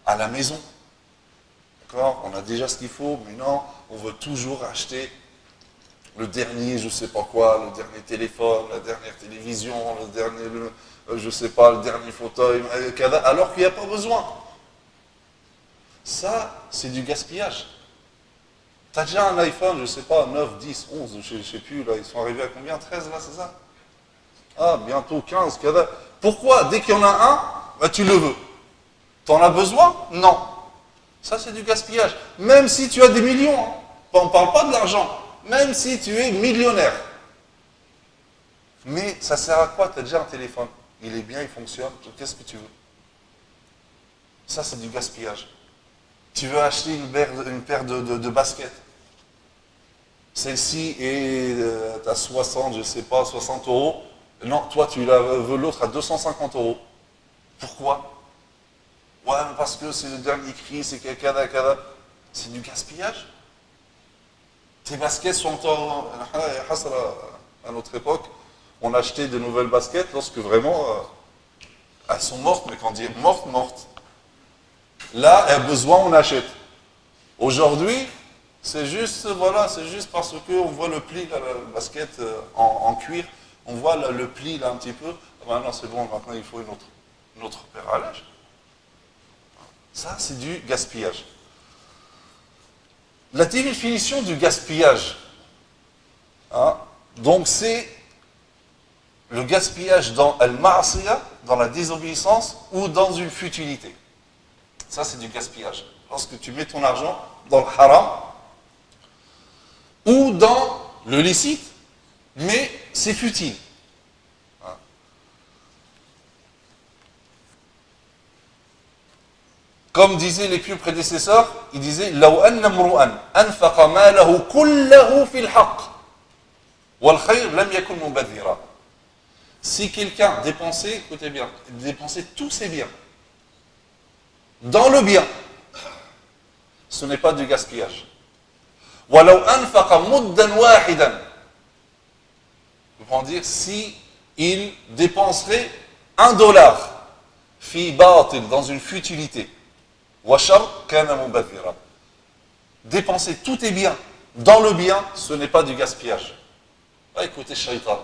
à la maison. On a déjà ce qu'il faut, mais non, on veut toujours acheter le dernier, je ne sais pas quoi, le dernier téléphone, la dernière télévision, le dernier, je ne sais pas, le dernier fauteuil, alors qu'il n'y a pas besoin. Ça, c'est du gaspillage. Tu as déjà un iPhone, je ne sais pas, 9, 10, 11, je ne sais plus, là, ils sont arrivés à combien? 13, là, c'est ça? Ah, bientôt 15, Pourquoi? Dès qu'il y en a un, tu le veux. Tu en as besoin? Non. Ça, c'est du gaspillage. Même si tu as des millions, hein. On ne parle pas de l'argent. Même si tu es millionnaire. Mais ça sert à quoi? Tu as déjà un téléphone. Il est bien, il fonctionne. Qu'est-ce que tu veux? Ça, c'est du gaspillage. Tu veux acheter une paire de baskets. Celle-ci est à 60, je ne sais pas, 60 euros. Non, toi, tu la veux l'autre à 250 euros. Pourquoi? Ouais, parce que c'est le dernier cri, c'est kada. C'est du gaspillage. Tes baskets sont à notre époque, on achetait de nouvelles baskets lorsque vraiment elles sont mortes, mais quand on dit mortes. Là, elles ont besoin, on achète. Aujourd'hui, c'est juste, c'est juste parce qu'on voit le pli, là, la basket en cuir, on voit là, le pli là un petit peu. Maintenant, c'est bon, maintenant il faut une autre paire à linge. Ça, c'est du gaspillage. La définition du gaspillage, hein, donc c'est le gaspillage dans al-ma'asiyah, dans la désobéissance, ou dans une futilité. Ça, c'est du gaspillage. Lorsque tu mets ton argent dans le haram, ou dans le licite, mais c'est futile. Comme disaient les pieux prédécesseurs, ils disaient لو أن امرؤا أنفق ماله كله في الحق والخير لم يكن مبذرا. Si quelqu'un dépensait, écoutez bien, dépensait tous ses biens dans le bien, ce n'est pas du gaspillage. ولو أنفق مدا واحدا Pour dire, si il dépenserait $1 fi batil, dans une futilité, washar kana mubathira. Dépenser tout est bien. Dans le bien, ce n'est pas du gaspillage. Ah, écoutez, shaitan.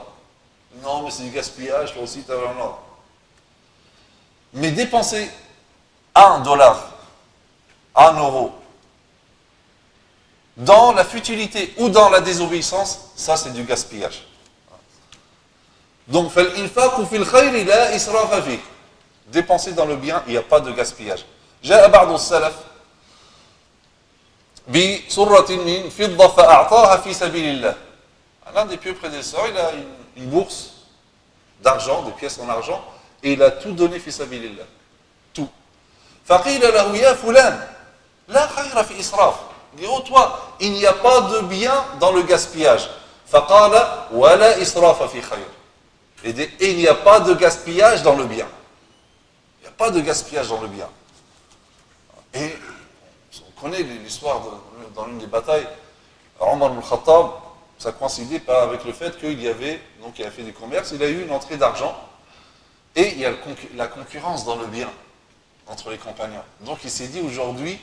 Non, mais c'est du gaspillage, toi aussi, tu as vraiment. Mais dépenser $1, €1, dans la futilité ou dans la désobéissance, ça c'est du gaspillage. Donc, فَالْإِنْفَاقُ فِي الْخَيْرِ لَا إِسْرَافَ فِيهِ. Dépenser dans le bien, il n'y a pas de gaspillage. جاء بعض السلف بسرة من فضة فأعطاها في سبيل الله. L'un des pieux prédécesseurs, il a une bourse d'argent, des pièces en argent, et il a tout donné fi sabilillah. Tout. فقيل له يا فلان لا خير في إسراف. Il dit, oh toi, il n'y a pas de bien dans le gaspillage. فقال ولا إسراف في خير. Et il n'y a pas de gaspillage dans le bien. Il n'y a pas de gaspillage dans le bien. Et on connaît l'histoire dans l'une des batailles, Omar ibn Khattab, ça coïncidait pas avec le fait qu'il y avait, donc il a fait du commerce, il a eu une entrée d'argent, et il y a la concurrence dans le bien entre les compagnons. Donc il s'est dit aujourd'hui,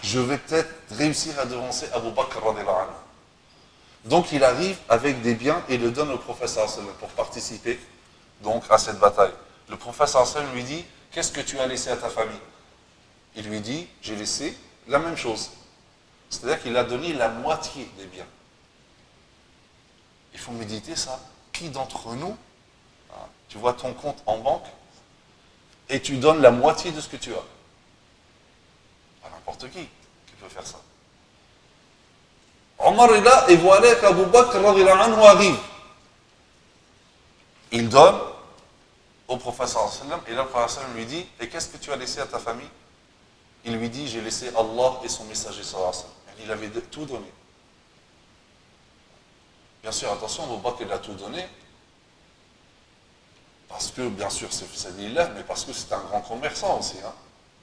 je vais peut-être réussir à devancer Abu Bakr radhiyallahu anhu. Donc il arrive avec des biens et le donne au prophète sallallahu alayhi wa sallam pour participer donc à cette bataille. Le prophète sallallahu alayhi wa sallam lui dit, qu'est-ce que tu as laissé à ta famille? Il lui dit, j'ai laissé la même chose. C'est-à-dire qu'il a donné la moitié des biens. Il faut méditer ça. Qui d'entre nous, tu vois ton compte en banque et tu donnes la moitié de ce que tu as? Pas n'importe qui peut faire ça. Omar est là et voilà qu'Abu Bakr radhiyallahu anhu arrive. Il donne au prophète sallallahu alayhi wa sallam et là le prophète sallallahu alayhi wa sallam lui dit, et qu'est-ce que tu as laissé à ta famille? Il lui dit, j'ai laissé Allah et son messager sallallahu alayhi wa sallam. Il avait tout donné. Bien sûr, attention, Abu Bakr il a tout donné, parce que, bien sûr, c'est fisabilillah, mais parce que c'est un grand commerçant aussi. Hein.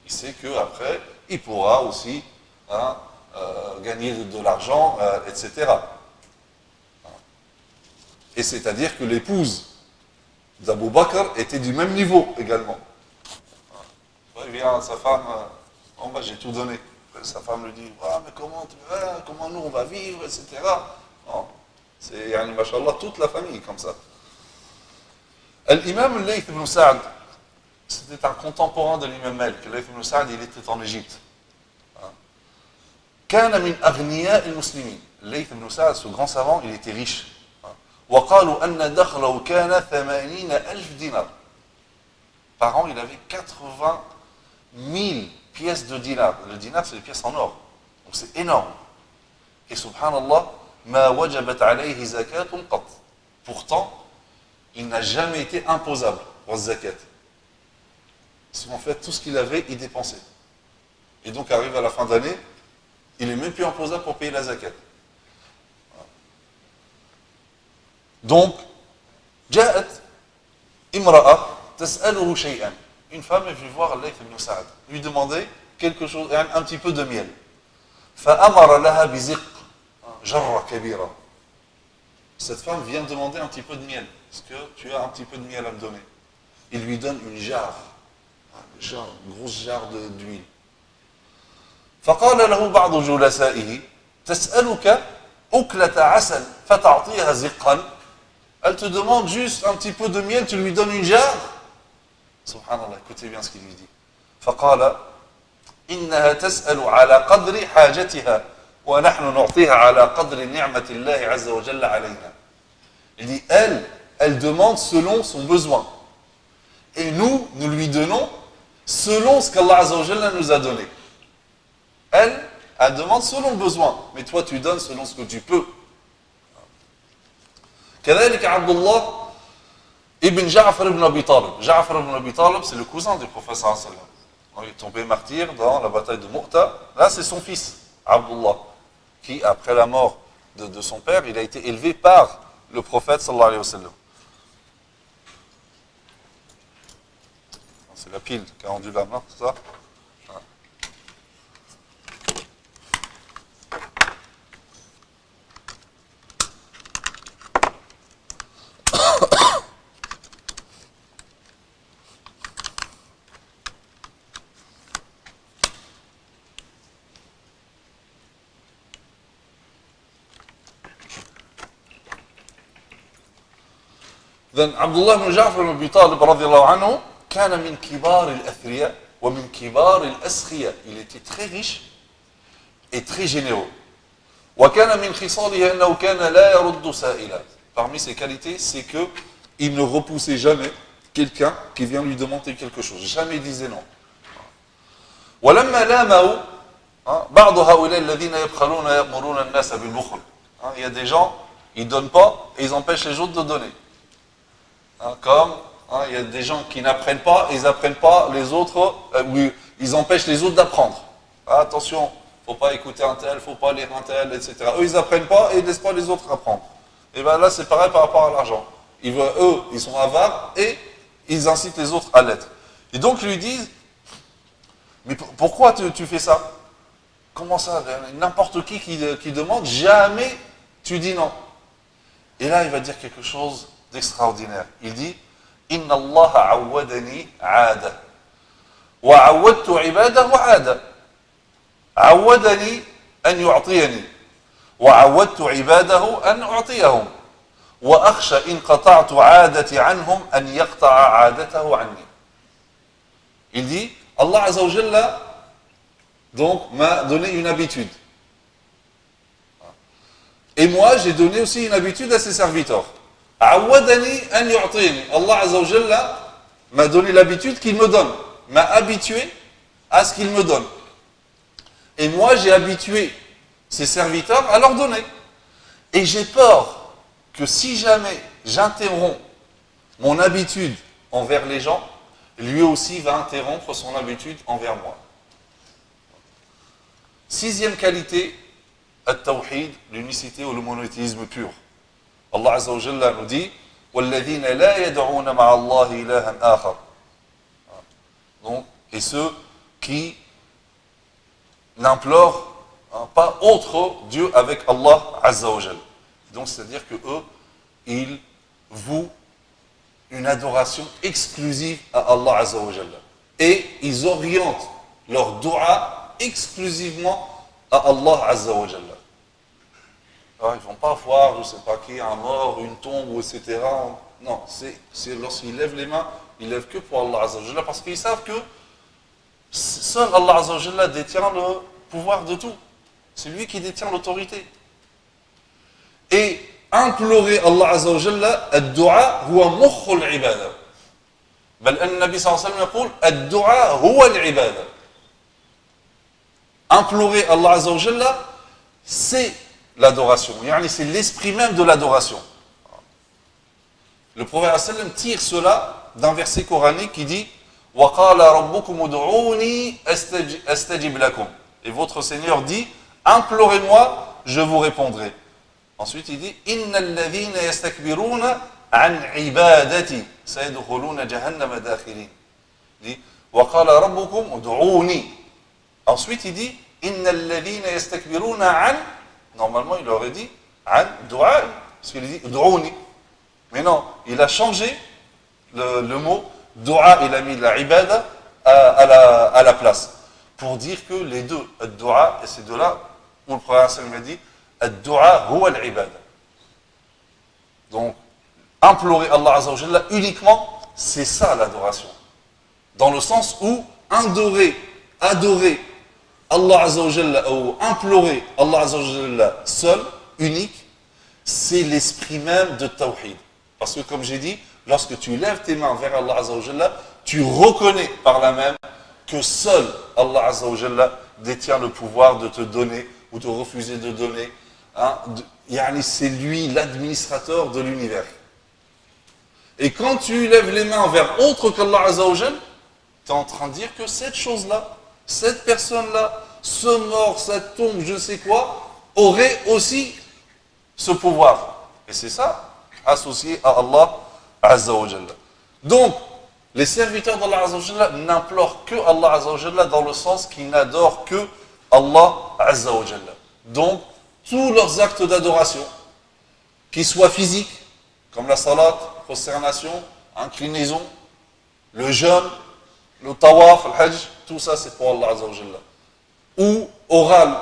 Il sait qu'après, il pourra aussi gagner de l'argent, etc. Et c'est-à-dire que l'épouse d'Abu Bakr était du même niveau également. Il vient à sa femme, en bas, j'ai tout donné. Sa femme lui dit, ah, mais comment nous on va vivre, etc. Non. C'est, yani, mashallah, toute la famille comme ça. L'imam al-Layth ibn Sa'd, c'était un contemporain de l'imam Malik. Al-Layth ibn Sa'd, il était en Égypte. كان من أغنياء المسلمين. الليث بن سعد, ce grand savant, il était riche. وقالوا أن دخله كان 80,000 dinars. Par an, il avait 80 000 pièces de dinars. Le dinar, c'est les pièces en or. Donc c'est énorme. Et subhanallah, ما وجبت عليه زكاة قط. Pourtant, il n'a jamais été imposable pour zakat. Parce qu'en fait, tout ce qu'il avait, il dépensait. Et donc, arrive à la fin d'année, il n'est même plus imposable pour payer la zakat. Donc, جاءت امرأة تسأله شيئا. Une femme est venue voir Layth ibn Sa'd, lui demander quelque chose, un petit peu de miel. فأمر لها بزق جرة كبيرة. Cette femme vient demander un petit peu de miel. Est-ce que tu as un petit peu de miel à me donner? Il lui donne une jarre, une grosse jarre d'huile. فقال له بعض جلسائه تسألك أكلة عسل فتعطيها زقا. Elle te demande juste un petit peu de miel, tu lui donnes une jarre. Subhanallah, écoutez bien ce qu'il lui dit. فقال إنها تسأل على قدر حاجتها ونحن نعطيها على قدر نعمة الله عز وجل علينا. Il dit, elle demande selon son besoin. Et nous lui donnons selon ce qu'Allah Azza wa Jalla nous a donné. Elle demande selon le besoin. Mais toi, tu donnes selon ce que tu peux. كذلك عبد الله ibn Ja'far ibn Abi Talib. Ja'far ibn Abi Talib, c'est le cousin du prophète sallallahu alayhi wa sallam. Il est tombé martyr dans la bataille de Mu'ta. Là, c'est son fils, Abdullah, qui, après la mort de son père, il a été élevé par le prophète sallallahu alayhi wa sallam. C'est la pile qui a rendu la main, c'est ça? then Abdullah ibn Ja'far ibn Abi Talib radiyallahu anhu كان من كبار الأثرياء ومن كبار الأسخياء. Il était très riche et très généreux. وكان من خصاله أنه كان لا يرد سائلا. Parmi ses qualités, c'est que il ne repoussait jamais quelqu'un qui vient lui demander quelque chose. Jamais il disait non. ولما لاموا بعض هؤلاء الذين يبخلون يأمرون الناس بالبخل. Il y a des gens, ils donnent pas et ils empêchent les autres de donner. Comme il y a des gens qui n'apprennent pas, ils n'apprennent pas les autres, ils empêchent les autres d'apprendre. Attention, faut pas écouter un tel, faut pas lire un tel, etc. Eux, ils n'apprennent pas et ils ne laissent pas les autres apprendre. Et bien là, c'est pareil par rapport à l'argent. Eux, ils sont avares et ils incitent les autres à l'être. Et donc, ils lui disent, mais pourquoi tu fais ça? Comment ça? N'importe qui demande, jamais tu dis non. Et là, il va dire quelque chose d'extraordinaire. Il dit, Inna Allah awadani aada. Wa awadtu ibadahu aada. عودني أن يعطيني وعودت عباده أن أعطيهم وأخشى إن قطعت عادتي عنهم أن يقطع عادته عني. Il dit, Allah Azza wa Jalla donc m'a donné une habitude. Et moi, j'ai donné aussi une habitude à ses serviteurs. عودني أن يعطيني. Allah Azza wa Jalla m'a donné l'habitude qu'il me donne, m'a habitué à ce qu'il me donne. Et moi, j'ai habitué ses serviteurs à leur donner. Et j'ai peur que si jamais j'interromps mon habitude envers les gens, lui aussi va interrompre son habitude envers moi. Sixième qualité, at-tawhid, l'unicité ou le monothéisme pur. Allah Azza wa Jalla nous dit وَالَّذِينَ لَا يَدْعُونَ مَعَ اللَّهِ إِلَهًا آخَرَ. Donc, et ceux qui n'implorent pas autre Dieu avec Allah Azza wa Jal. Donc c'est-à-dire que eux, ils vouent une adoration exclusive à Allah Azza wa Jal. Et ils orientent leur dua exclusivement à Allah Azza wa Jal. Alors, ils ne vont pas voir, je ne sais pas qui, un mort, une tombe, etc. Non, c'est lorsqu'ils lèvent les mains, ils lèvent que pour Allah Azza wa Jal, parce qu'ils savent que seul Allah Azza wa Jalla détient le pouvoir de tout. C'est lui qui détient l'autorité. Et implorer Allah Azza wa Jalla, الدعاء هو مخ العبادة. بل أن النبي صلى الله عليه وسلم يقول الدعاء هو العبادة. Implorer Allah Azza wa Jalla, c'est l'adoration. C'est l'esprit même de l'adoration. Le prophète sallallahu alayhi wa sallam tire cela d'un verset coranique qui dit وَقَالَ رَبُّكُمُ ادْعُونِي أَسْتَجِبْ لَكُمْ. Et votre Seigneur dit, implorez-moi, je vous répondrai. Ensuite il dit, إِنَّ الَّذِينَ يَسْتَكْبِرُونَ عَنْ عِبَادَتِي سَيَدْخُلُونَ جَهَنَّمَ دَاخِرِينَ. Il dit, وَقَالَ رَبُّكُمُ ادْعُونِي. Ensuite il dit, إِنَّ الَّذِينَ يَسْتَكْبِرُونَ عَنْ. Normalement il aurait dit, عَنْ دُعَاء. Parce qu'il dit, ادْعُونِي. Mais non, il a changé le mot dua, il a mis la ibada à la place. Pour dire que les deux, ad-dua, et c'est de là où le prophète sallallahu alayhi wa sallam a dit ad-dua huwa al-ibada. Donc, implorer Allah Azza wa Jalla uniquement, c'est ça l'adoration. Dans le sens où adorer Allah Azza wa Jalla, ou implorer Allah Azza wa Jalla seul, unique, c'est l'esprit même de Tawhid. Parce que comme j'ai dit, lorsque tu lèves tes mains vers Allah Azza wa Jalla, tu reconnais par là même que seul Allah Azza wa Jalla détient le pouvoir de te donner ou de refuser de donner. C'est lui l'administrateur de l'univers. Et quand tu lèves les mains vers autre qu'Allah Azza wa Jalla, tu es en train de dire que cette chose-là, cette personne-là, ce mort, cette tombe, je sais quoi, aurait aussi ce pouvoir. Et c'est ça, associé à Allah Azza wa Jalla. Donc, les serviteurs d'Allah Azza wa Jalla n'implorent que Allah Azza wa Jalla dans le sens qu'ils n'adorent que Allah Azza wa Jalla. Donc, tous leurs actes d'adoration, qu'ils soient physiques, comme la salat, prosternation, inclinaison, le jeûne, le tawaf, le hajj, tout ça c'est pour Allah Azza wa Jalla. Ou oral,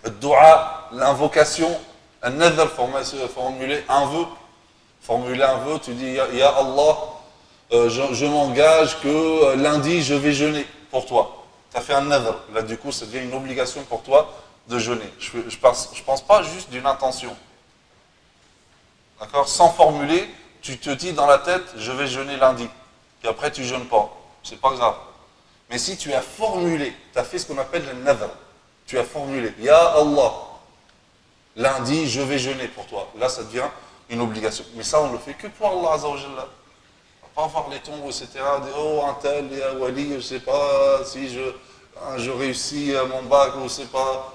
le dua, l'invocation, un nadhr formulé, un vœu, Formuler un vœu, tu dis, Ya Allah, je m'engage que lundi, je vais jeûner pour toi. Tu as fait un nadr. Là, du coup, ça devient une obligation pour toi de jeûner. Je pense pas juste d'une intention. D'accord? Sans formuler, tu te dis dans la tête, je vais jeûner lundi. Et après, tu jeûnes pas. C'est pas grave. Mais si tu as formulé, tu as fait ce qu'on appelle le nadr. Tu as formulé, Ya Allah, lundi, je vais jeûner pour toi. Là, ça devient une obligation. Mais ça, on le fait que pour Allah Azza wa Jalla. Pas voir les tombes, etc. Oh, un tel, Wali, je sais pas si je réussis mon bac, ou je sais pas,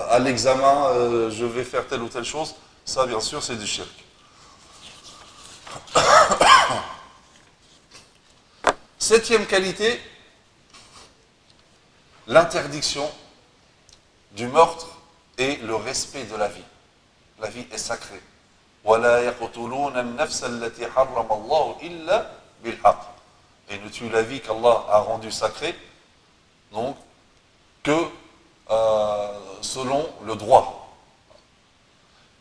à l'examen, je vais faire telle ou telle chose. Ça, bien sûr, c'est du shirk. Septième qualité, l'interdiction du meurtre et le respect de la vie. La vie est sacrée. وَلَا يَقْتُلُونَ النَّفْسَ الَّتِي حَرَّمَ اللَّهُ إِلَّا بِالْحَقِّ. Et ne tue la vie qu'Allah a rendue sacrée, donc, que selon le droit.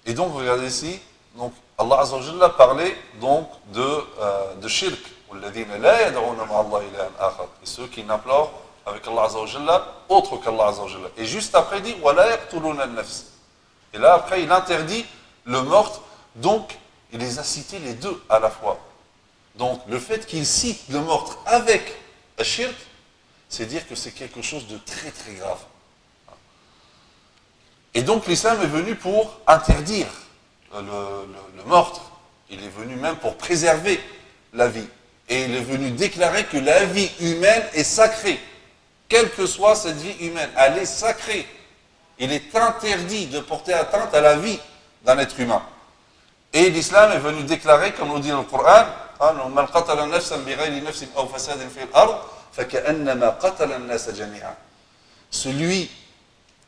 Et donc, regardez ici, donc, Allah Azza wa Jalla parlait donc de shirk. وَالَّذِينَ لَا يَدْعُونَ مَعَ اللَّهِ إِلَهًا آخَرَ. Et ceux qui n'implorent avec Allah Azza wa Jalla autre qu'Allah Azza wa Jalla. Et juste après, il dit وَلَا يَقْتُلُونَ النَّفْسَ. Et là, après, il interdit le meurtre. Donc, il les a cités les deux à la fois. Donc, le fait qu'il cite le meurtre avec un shirk, c'est dire que c'est quelque chose de très très grave. Et donc, l'islam est venu pour interdire le meurtre. Il est venu même pour préserver la vie. Et il est venu déclarer que la vie humaine est sacrée. Quelle que soit cette vie humaine, elle est sacrée. Il est interdit de porter atteinte à la vie d'un être humain. Et l'islam est venu déclarer, comme nous dit le Coran, من قتل نفسا بغير نفس أو فساد في الأرض فكأنما قتل الناس جميعا. Celui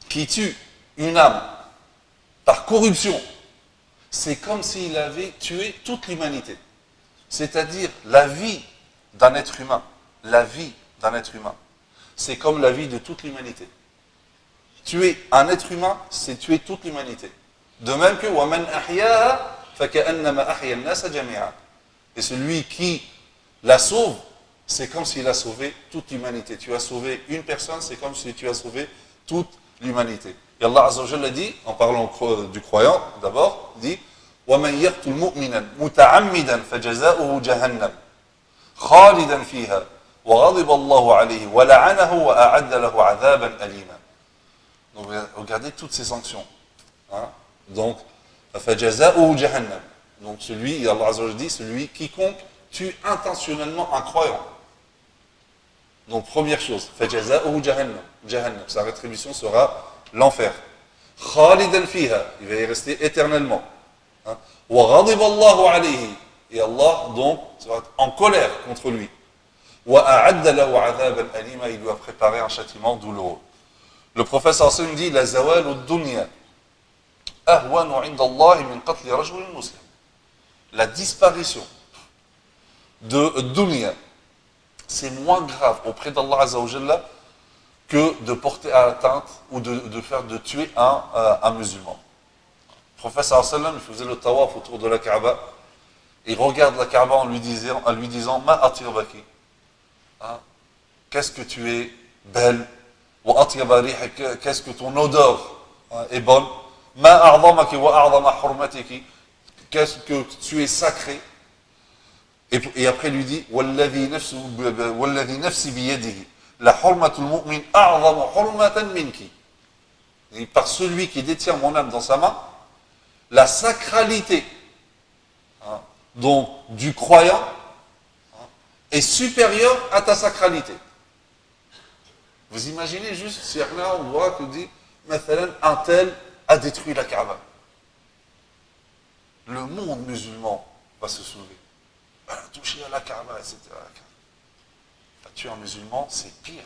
qui tue une âme par corruption, c'est comme s'il avait tué toute l'humanité. C'est-à-dire la vie d'un être humain. La vie d'un être humain. C'est comme la vie de toute l'humanité. Tuer un être humain, c'est tuer toute l'humanité. De même que وَمَنْ أَحْيَاهَا فَكَأَنَّمَا أَحْيَا النَّاسَ جَمِيعًا. Et celui qui la sauve, c'est comme s'il a sauvé toute l'humanité. Tu as sauvé une personne, c'est comme si tu as sauvé toute l'humanité. Et Allah Azza wa Jalla dit, en parlant du croyant, d'abord, dit وَمَنْ يَقْتُلْ مُؤْمِنًا مُتَعَمِّدًا فَجَزَاؤُهُ جَهَنَّمْ خَالِدًا فِيهَا وَغَضِبَ اللَّهُ عَلَيْهِ وَلَعَنَهُ وَأَعَدَّ لَهُ عَذَابًا أَلِيمًا. Donc regardez toutes ces sanctions. Hein? Donc, فَجَزَاؤُهُ جَهَنَّمْ. Donc celui, Allah Azza wa Jalla dit, celui quiconque tue intentionnellement un croyant. Donc première chose, فَجَزَاؤُهُ جَهَنَّمْ. Sa rétribution sera l'enfer. خَالِدًا فِيهَا. Il va y rester éternellement. Hein? وَغَضِبَ اللَّهُ عَلَيْهِ. Et Allah, donc, sera en colère contre lui. وَأَعَدَّ لَهُ عَذَابًا أَلِيمًا. Il lui a préparé un châtiment douloureux. Le prophète sallallahu dit, la zawal ad-dunya ahwanu 'inda Allah min qatl rajul muslim. La disparition de dunya, c'est moins grave auprès d'Allah Azza wa Jalla que de porter à atteinte ou de tuer un musulman. Le prophète sallallahu alayhi wa sallam, il faisait le tawaf autour de la Kaaba. Il regarde la Kaaba en lui disant Ma atirbaki. Hein? Qu'est-ce que tu es belle. Qu'est-ce que ton odeur est bonne. Ma a'zamaki wa a'zama hurmatiki. Qu'est-ce que tu es sacré. Et après il lui dit Walladhi nafsi biyadihi. La hurmatul mu'min a'zamu hurmatan minki. Et par celui qui détient mon âme dans sa main, la sacralité donc du croyant est supérieure à ta sacralité. Vous imaginez juste, si là on voit que dit, un tel a détruit la Kaaba. Le monde musulman va se soulever. Elle a touché à la Kaaba, etc. Tuer un musulman, c'est pire.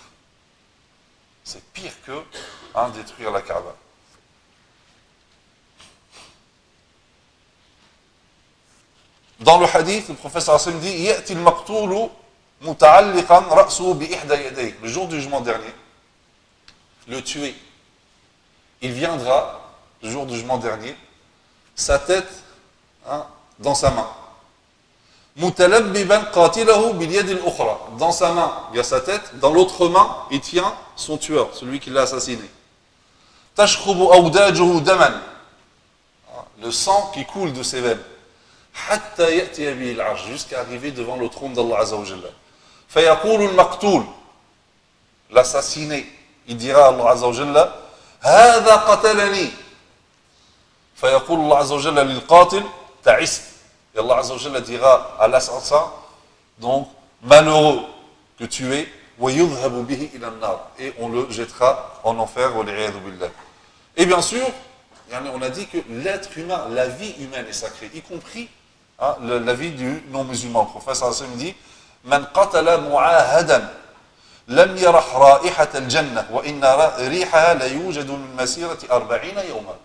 C'est pire que détruire la Kaaba. Dans le hadith, le professeur Hassan dit Ya'ti al-maqtoulu muta'alliqan ra'suhu bi ihda yadayhi. Le jour du jugement dernier, le tué, il viendra, le jour du jugement dernier, sa tête dans sa main. Mutalabbiban qatilahu bil yad al-ukhra. Dans sa main, il y a sa tête, dans l'autre main, il tient son tueur, celui qui l'a assassiné. Tashkhubu awdajuhu daman. Le sang qui coule de ses veines. Hatta ya'tiya bihi al-'arsh, jusqu'à arriver devant le trône d'Allah Azza wa Jalla. Fayaqulu al-maqtul, l'assassiné, il dira à Allah Azza wa Jalla, hadha qatalani. Fayaqulu Allah Azza wa Jalla lil-qatil ta'ist. Et Allah Azza wa Jalla dira à l'assassin, donc, malheureux que tu es, وَيُذْهَبُ بِهِ إِلَى النَّارِ, et on le jettera en enfer, وَالْعِيَاذُ بِاللَّهِ. Et bien sûr, on a dit que l'être humain, la vie humaine est sacrée, y compris la vie du non-musulman. Le prophète sallallahu alayhi wa sallam dit, من قتل معاهدا لم يرح رائحة الجنة وإن ريحها ليوجد من مسيرة 40 يوما.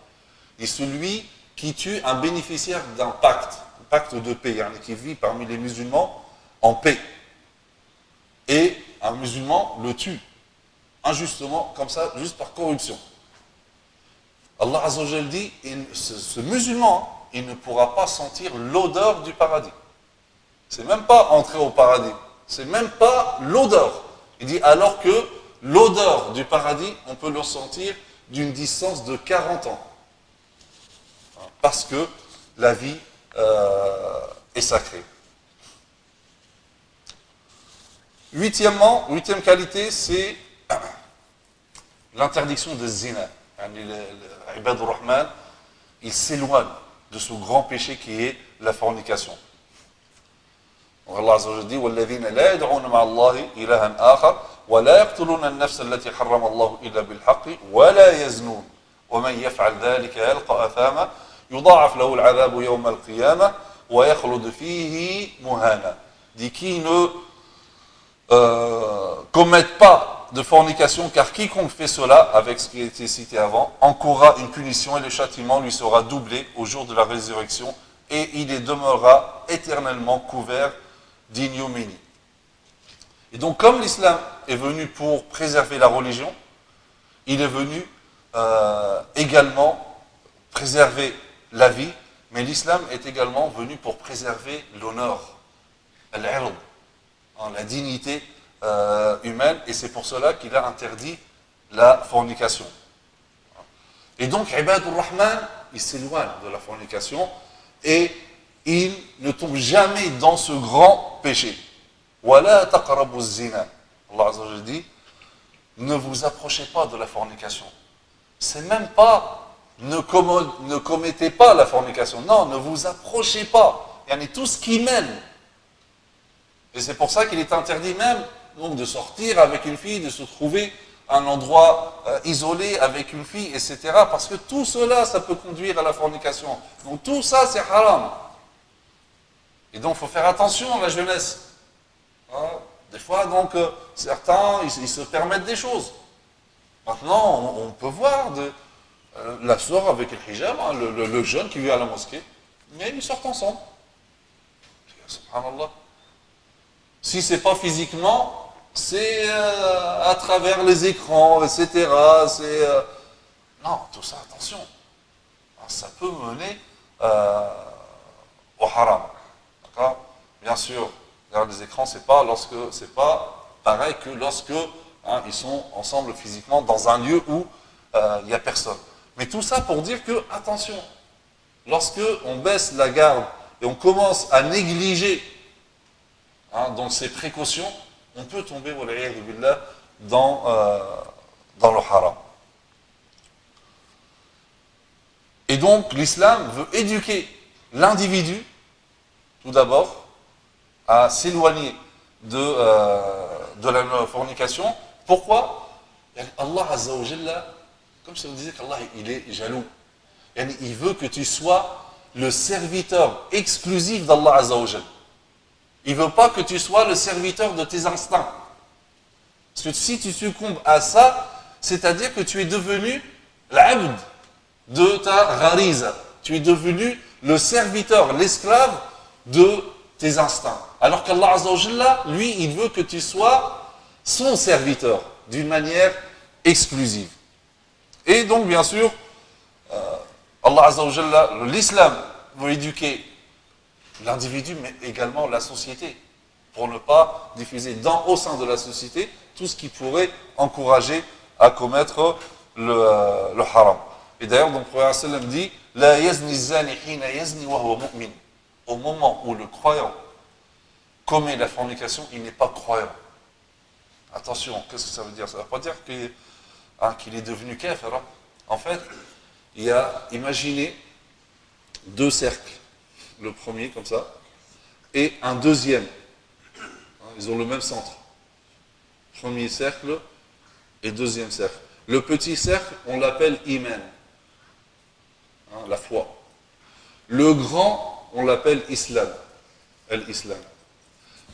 Et celui qui tue un bénéficiaire d'un pacte de paix, qui vit parmi les musulmans en paix, et un musulman le tue injustement, comme ça, juste par corruption. Allah Azza wa Jalla dit, ce musulman, il ne pourra pas sentir l'odeur du paradis. C'est même pas entrer au paradis, c'est même pas l'odeur. Il dit alors que l'odeur du paradis, on peut le sentir d'une distance de 40 ans. Parce que la vie est sacrée. Huitième qualité, c'est l'interdiction de zina. Ibad al-Rahman, il s'éloigne de ce grand péché qui est la fornication. Allah Azza wa Jalla dit وَالَّذِينَ لَا يَدْعُونَ مَعَ اللَّهِ إِلَهًا آخَرَ وَلَا يَقْتُلُونَ النَّفْسَ الَّتِي حَرَّمَ اللَّهُ إِلَّا بِالْحَقِّ وَلَا يَزْنُونَ وَمَنْ يَفْعَلْ ذَلِكَ يَلْقَ أَثَامًا يُضَاعَفْ لَهُ الْعَذَابُ يَوْمَ الْقِيَامَةِ وَيَخْلُدْ فِيهِ مُهَانًا. Dit qui ne commettent pas de fornication, car quiconque fait cela, avec ce qui a été cité avant, encourra une punition et le châtiment lui sera doublé au jour de la résurrection et il y demeurera éternellement couvert d'ignominie. Et donc, comme l'islam est venu pour préserver la religion, il est venu également préserver la vie, mais l'islam est également venu pour préserver l'honneur, al-'ird, la dignité humaine, et c'est pour cela qu'il a interdit la fornication. Et donc, Ibadur Rahman, il s'éloigne de la fornication et il ne tombe jamais dans ce grand péché. Wala taqrabu zina. Allah Azza wa Jalla dit, ne vous approchez pas de la fornication. C'est même pas ne commettez pas la fornication. Non, ne vous approchez pas. Il y a tout ce qui mène. Et c'est pour ça qu'il est interdit même donc, de sortir avec une fille, de se trouver à un endroit isolé avec une fille, etc. Parce que tout cela, ça peut conduire à la fornication. Donc tout ça, c'est haram. Et donc, il faut faire attention à la jeunesse. Des fois, donc, certains, ils se permettent des choses. Maintenant, on peut voir la sœur avec le hijab, le jeune qui vient à la mosquée, mais ils sortent ensemble. Subhanallah. Si ce n'est pas physiquement, c'est à travers les écrans, etc. Non, tout ça, attention. Ça peut mener au haram. D'accord ? Bien sûr, derrière les écrans, c'est pas pareil que lorsque ils sont ensemble physiquement dans un lieu où il n'y a personne. Mais tout ça pour dire que, attention, lorsque on baisse la garde et on commence à négliger donc ces précautions, on peut tomber billah, dans le haram. Et donc l'islam veut éduquer l'individu, tout d'abord, à s'éloigner de la fornication. Pourquoi ? Allah Azza wa Jalla, comme si on disait qu'Allah il est jaloux. Il veut que tu sois le serviteur exclusif d'Allah Azza wa Jalla. Il ne veut pas que tu sois le serviteur de tes instincts. Parce que si tu succombes à ça, c'est-à-dire que tu es devenu l'abd de ta ghariza. Tu es devenu le serviteur, l'esclave de tes instincts. Alors qu'Allah Azza wa Jalla, lui, il veut que tu sois son serviteur d'une manière exclusive. Et donc, bien sûr, Allah Azza wa Jalla, l'islam veut éduquer l'individu, mais également la société, pour ne pas diffuser au sein de la société tout ce qui pourrait encourager à commettre le haram. Et d'ailleurs, donc, le prophète sallam dit La yazni zani hina yazni wa huwa mu'min. Au moment où le croyant commet la fornication, il n'est pas croyant. Attention, qu'est-ce que ça veut dire? Ça ne veut pas dire qu'il est devenu kafir. En fait, il y a, imaginez, deux cercles. Le premier, comme ça, et un deuxième. Ils ont le même centre. Premier cercle et deuxième cercle. Le petit cercle, on l'appelle iman, la foi. Le grand, on l'appelle islam, l'islam.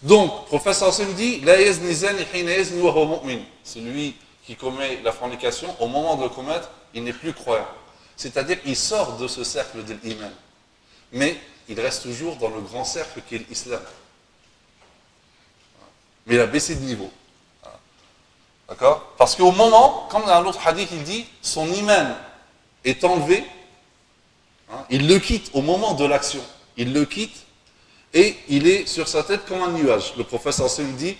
Donc, professeur Hassim dit, la yazni zani hina yazni wa huwa mu'min. Celui qui commet la fornication, au moment de le commettre, il n'est plus croyant. C'est-à-dire qu'il sort de ce cercle de l'iman. Mais il reste toujours dans le grand cercle qui est l'islam. Mais il a baissé de niveau. D'accord? Parce qu'au moment, comme dans l'autre hadith, il dit, son iman est enlevé, il le quitte au moment de l'action. Il le quitte et il est sur sa tête comme un nuage. Le prophète Hassim dit,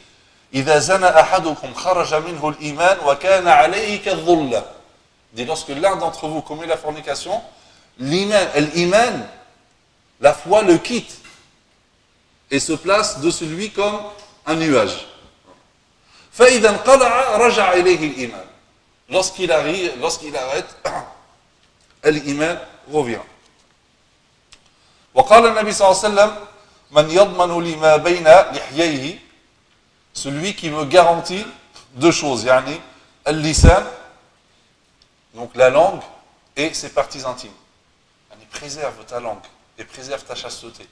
إِذَا زَنَ أَحَدُكُمْ خَرَجَ مِنْهُ الْإِيمَانُ وَكَانَ عَلَيْهِ كَالظُّلَّةِ. Dit, lorsque l'un d'entre vous commet la fornication, l'iman, la foi le quitte et se place de celui comme un nuage. فَإِذَا انْقَلَعَ رَجَعَ إِلَيْهِ الْإِيمَانُ. Lorsqu'il arrête, l'iman revient. وقال النبي صلى الله عليه وسلم من يضمن لي ما بين لحييه, celui qui me garantit deux choses, يعني اللسان, donc la langue, et ses parties intimes. Préserve ta langue et préserve ta chasteté,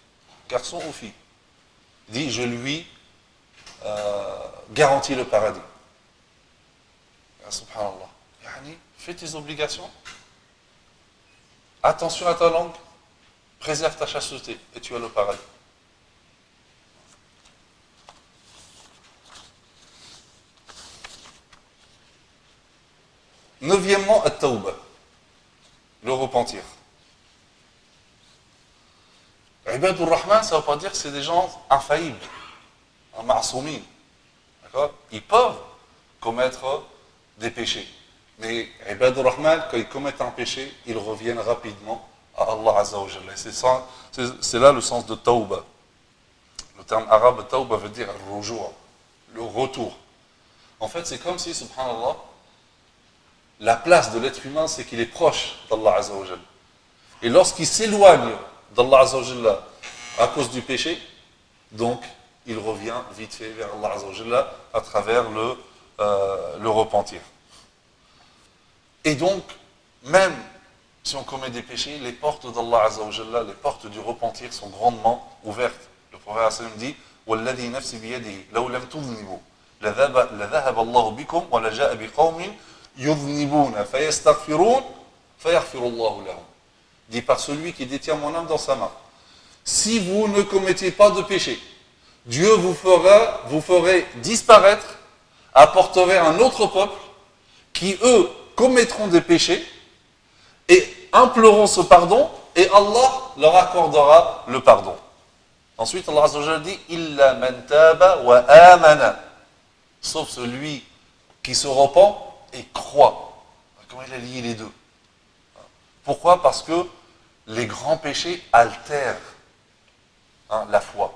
garçon ou fille. Dit, je lui garantis le paradis. Subhanallah. Fais tes obligations, attention à ta langue, préserve ta chasteté et tu as le paradis. Neuvièmement, at-tawbah, le repentir. Ibadur Rahman, ça ne veut pas dire que c'est des gens infaillibles, ma'soumine. D'accord? Ils peuvent commettre des péchés. Mais Ibadur Rahman, quand ils commettent un péché, ils reviennent rapidement à Allah Azza wa Jalla. C'est là le sens de tawbah. Le terme arabe tawbah veut dire le retour. En fait, c'est comme si, subhanallah, la place de l'être humain, c'est qu'il est proche d'Allah Azza wa Jalla. Et lorsqu'il s'éloigne d'Allah Azza wa Jalla à cause du péché, donc il revient vite fait vers Allah Azza wa Jalla à travers le repentir. Et donc, même si on commet des péchés, les portes d'Allah Azza wa Jalla, les portes du repentir sont grandement ouvertes. Le prophète sallam dit وَالَّذِي نَفْسِ بِيَدِهِ لَوْ لَمْ تُذْنِبُوا لَذَهَبَ اللَّهُ بِكُمْ وَلَجَاءَ بِقَوْمٍ يُذْنِبُونَ فَيَسْتَغْفِرُونَ فَيَغْفِرُ اللَّهُ لَهُمْ. Dit par celui qui détient mon âme dans sa main. Si vous ne commettez pas de péché, Dieu vous ferait disparaître, apporterait un autre peuple qui, eux, commettront des péchés et imploreront ce pardon et Allah leur accordera le pardon. Ensuite, Allah Azza wa Jalla dit Illa man taba wa amana. Sauf celui qui se repent et croit. Comment il a lié les deux? Pourquoi? Parce que les grands péchés altèrent la foi.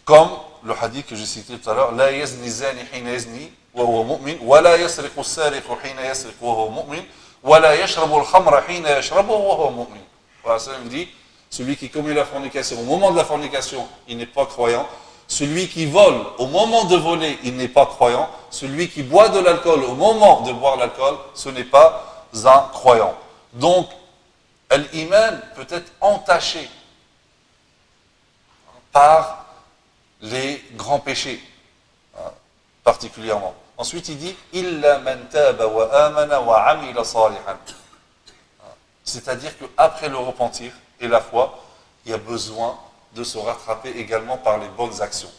Comme le hadith que j'ai cité tout à l'heure, La yazni zani hina yazni wa huwa mu'min, wa la yasriqu as-sariqu hina yasriqu wa huwa mu'min, wa la yashrabu al-khamra hina yashrabu wa huwa mu'min. Voilà, ça me dit, celui qui commet la fornication, au moment de la fornication, il n'est pas croyant. Celui qui vole, au moment de voler, il n'est pas croyant. Celui qui boit de l'alcool, au moment de boire l'alcool, ce n'est pas un croyant. Donc, l'iman peut être entaché par les grands péchés, particulièrement. Ensuite, il dit « Illa man taba wa amana wa amila salihan ». C'est-à-dire qu'après le repentir et la foi, il y a besoin de se rattraper également par les bonnes actions.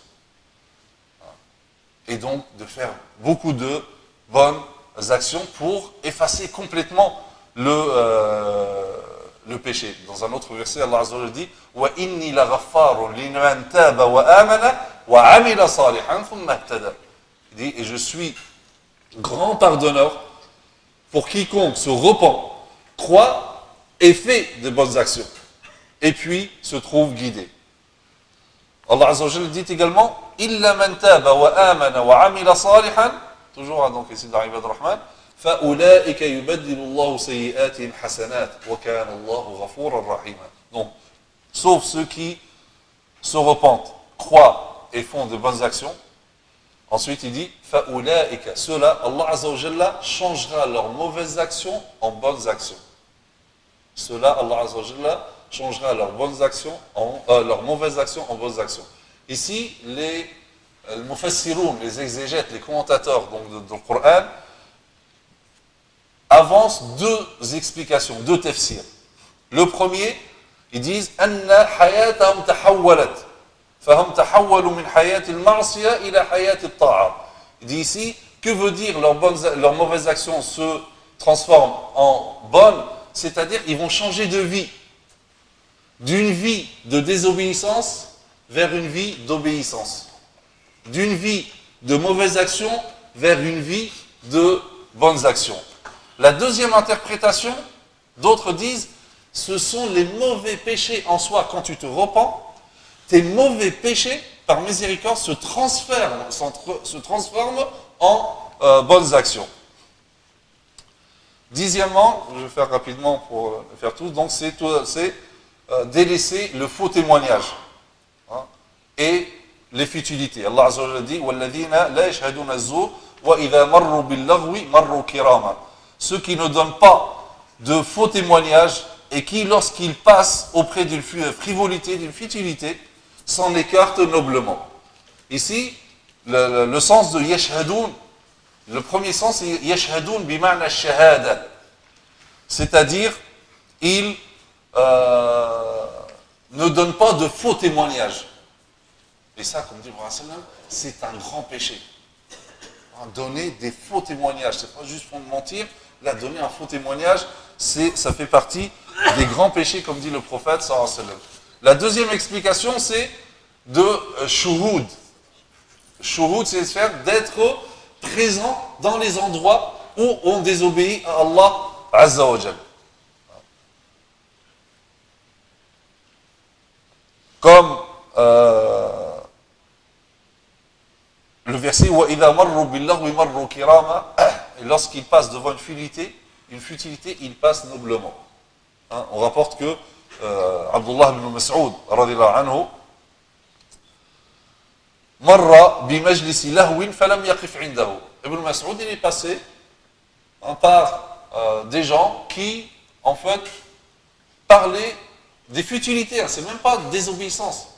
Et donc de faire beaucoup de bonnes actions pour effacer complètement le péché. Dans un autre verset, Allah Azza wa Jalla dit Wa inni la ghaffarun liman taba wa amana wa amila salihan thumma ihtada. Il dit et je suis grand pardonneur pour quiconque se repent, croit et fait de bonnes actions et puis se trouve guidé. Allah Azza wa Jalla dit également illa man taba wa amana wa amila salihan, toujours donc ici dans Ibad Rahman, فَأُولَٰئِكَ يُبَدِّلُ اللَّهُ سَيِّئَاتِهِمْ حَسَنَاتٍ وَكَانَ اللَّهُ غَفُورًا رَحِيمًا. Donc, sauf ceux qui se repentent, croient et font de bonnes actions. Ensuite, il dit فَأُولَٰئِكَ, ceux-là, Allah Azza wa Jalla changera leurs mauvaises actions en bonnes actions. Ceux-là, Allah Azza wa Jalla changera leurs bonnes actions leurs mauvaises actions en bonnes actions. Ici, les mufassiroun, les exégètes, les commentateurs donc, du Coran, avance deux explications, deux tafsirs. Le premier, ils disent anna hayatahum tahawwalat fahum tahawwalu min hayati al-ma'siyah ila hayati at-ta'a. Il dit ici que veut dire leurs mauvaises actions se transforment en bonnes, c'est-à-dire ils vont changer de vie, d'une vie de désobéissance vers une vie d'obéissance, d'une vie de mauvaises actions vers une vie de bonnes actions. La deuxième interprétation, d'autres disent, ce sont les mauvais péchés en soi. Quand tu te repens, tes mauvais péchés, par miséricorde, se transforment en bonnes actions. Dixièmement, je vais faire rapidement pour le faire tous, donc c'est délaisser le faux témoignage et les futilités. Allah Azza wa Jalla dit وَالَّذِينَ لَا يَشْهَدُونَ الزُّورَ وَإِذَا مَرُّوا بِاللَّغْوِ مَرُّوا كِرَامًا. Ceux qui ne donnent pas de faux témoignages et qui, lorsqu'ils passent auprès d'une frivolité, d'une futilité, s'en écartent noblement. Ici, le sens de yashhadoun, le premier sens, c'est yashhadoun bima'na shahada. C'est-à-dire, ils ne donnent pas de faux témoignages. Et ça, comme dit le Prophète, c'est un grand péché. Donner des faux témoignages, c'est pas juste pour mentir. Là, donner un faux témoignage, ça fait partie des grands péchés, comme dit le prophète sallallahu alayhi wa sallam. La deuxième explication, c'est de shuhud. Shuhud, c'est d'être présent dans les endroits où on désobéit à Allah Azza wa Jal. Comme le verset وَإِذَا مَرُّوا بِاللَّغْوِ مَرُّوا كِرَامًا, et lorsqu'ils passent devant une futilité, ils passent noblement. On rapporte que Abdullah ibn Mas'ud radiyallahu anhu marra bimajlisi lahwin falam yaqif indahu. Ibn Mas'ud, il est passé par des gens qui, en fait, parlaient des futilités, c'est même pas de désobéissance.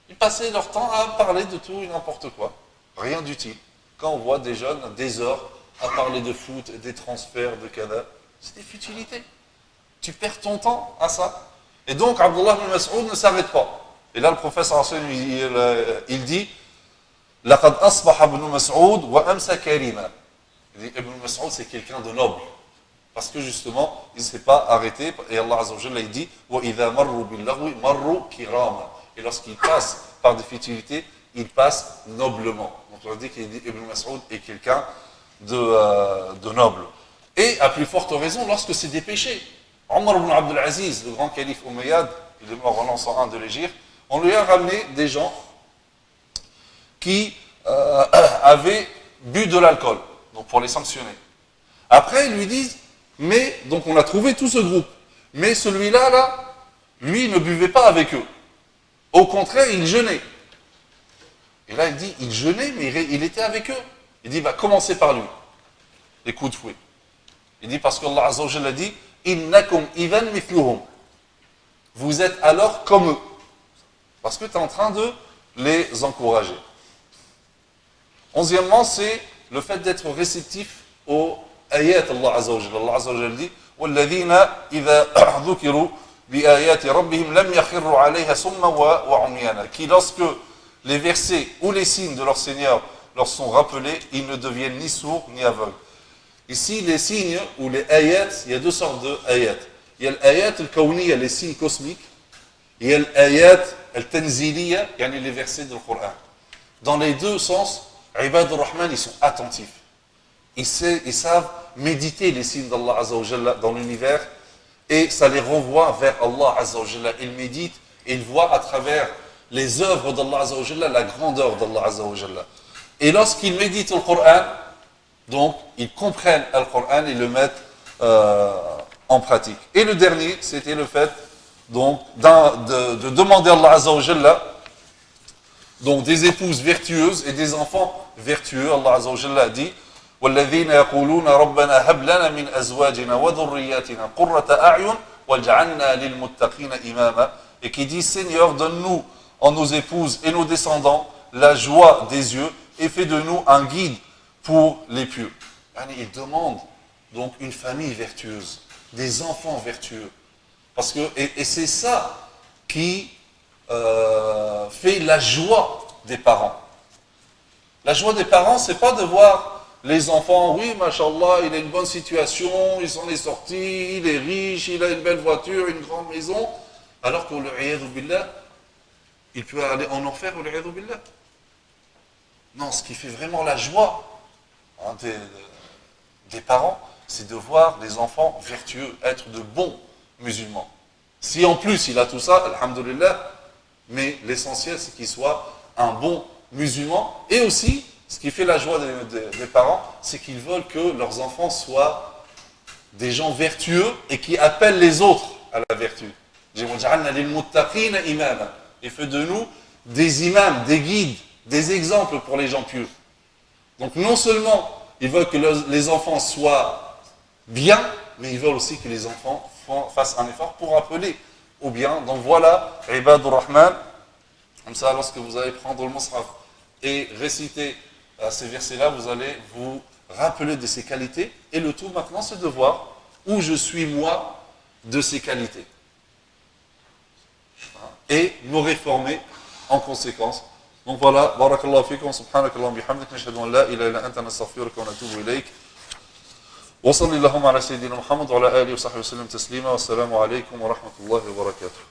Ils passaient leur temps à parler de tout et n'importe quoi. Rien d'utile. Quand on voit des jeunes, des heures, à parler de foot, des transferts, de cadavres, c'est des futilités. Tu perds ton temps à ça. Et donc, Abdullah ibn Mas'ud ne s'arrête pas. Et là, le professeur il dit لَقَدْ أَصْبَحَ ibn Mas'ud وَأَمْسَ كَرِيمًا. Il dit, Ibn Mas'ud, c'est quelqu'un de noble. Parce que justement, il ne s'est pas arrêté. Et Allah Azza wa Jalla, il dit وَإِذَا مَرُّوا بِاللَّغْوِ مَرُّوا كِرَامًا. Et lorsqu'il passe par des futilités, il passe noblement. Donc on a dit qu'Ibn Mas'ud est quelqu'un de noble. Et à plus forte raison lorsque c'est des péchés. Omar ibn Abdul Aziz, le grand calife Umayyad, il est mort en l'an 101 de l'Égypte, on lui a ramené des gens qui avaient bu de l'alcool, donc pour les sanctionner. Après, ils lui disent, mais, donc on a trouvé tout ce groupe, mais celui-là, lui, il ne buvait pas avec eux. Au contraire, il jeûnait. Et là, il dit, il jeûnait, mais il était avec eux. Il dit, commencez par lui. Les coups de fouet. Il dit, parce qu'Allah Azza wa Jalla dit, innakum idhan mithluhum. Vous êtes alors comme eux. Parce que tu es en train de les encourager. 11e, c'est le fait d'être réceptif aux ayat Allah Azza wa Jalla. Allah Azza wa Jalla dit, وَالَّذِينَ إِذَا ذُكِرُوا بِآيَاتِ رَبِّهِمْ لَمْ يَخِرُّوا عَلَيْهَا سُمًّا وَعُمْيَانًا. Qui, lorsque les versets ou les signes de leur Seigneur leur sont rappelés, ils ne deviennent ni sourds ni aveugles. Ici, les signes ou les ayats, il y a deux sortes de ayats. il y a l'ayat al-kawniya, les signes cosmiques, il y a l'ayat al-tanziliya, les versets du Coran. Dans les deux sens, Ibad al-Rahman, ils sont attentifs. Ils savent méditer les signes d'Allah Azza wa Jalla dans l'univers et ça les renvoie vers Allah Azza wa Jalla. Ils méditent et ils voient à travers les œuvres d'Allah Azza wa Jalla la grandeur d'Allah Azza wa Jalla. Et lorsqu'ils méditent le Coran, donc ils comprennent le Coran et le mettent en pratique. Et le dernier, c'était le fait donc, de demander à Allah Azza wa Jalla donc des épouses vertueuses et des enfants vertueux. Allah Azza wa Jalla a dit وَالَّذِينَ يَقُولُونَ رَبَّنَا هَبْ لَنَا مِنْ أَزْوَاجِنَا وَذُرِّيَّاتِنَا قُرَّةَ أَعْيُنٍ وَاجْعَلْنَا لِلْمُتَّقِينَ إِمَامًا. Et qui dit Seigneur, donne-nous en nos épouses et nos descendants la joie des yeux et fais de nous un guide pour les pieux. Il demande donc une famille vertueuse, des enfants vertueux. Parce que, et c'est ça qui fait la joie des parents. La joie des parents, c'est pas de voir les enfants, oui, machallah, il a une bonne situation, il s'en est sorti, il est riche, il a une belle voiture, une grande maison, alors que billah, il peut aller en enfer, billah. Non, ce qui fait vraiment la joie des parents, c'est de voir les enfants vertueux, être de bons musulmans. Si en plus il a tout ça, alhamdulillah, mais l'essentiel c'est qu'il soit un bon musulman. Et aussi, ce qui fait la joie des parents, c'est qu'ils veulent que leurs enfants soient des gens vertueux et qui appellent les autres à la vertu. Et fait de nous des imams, des guides, des exemples pour les gens pieux. Donc non seulement ils veulent que les enfants soient bien, mais ils veulent aussi que les enfants fassent un effort pour appeler au bien. Donc voilà, Ibadur Rahman. Comme ça, lorsque vous allez prendre le Mus'haf et réciter ces versets-là, vous allez vous rappeler de ces qualités. Et le tout maintenant, c'est de voir où je suis moi de ces qualités. Et me réformer en conséquence. Donc voilà, barakallahu fikum, subhanakallahu bihamdik, nashhadu an la ilaha illa anta nastaghfiruka wa natubu ilayk. Wa sallallahu ala sayyidina Muhammad wa ala alihi wa sahbihi wa sallam taslima wa assalamu alaykum wa rahmatullahi wa barakatuh.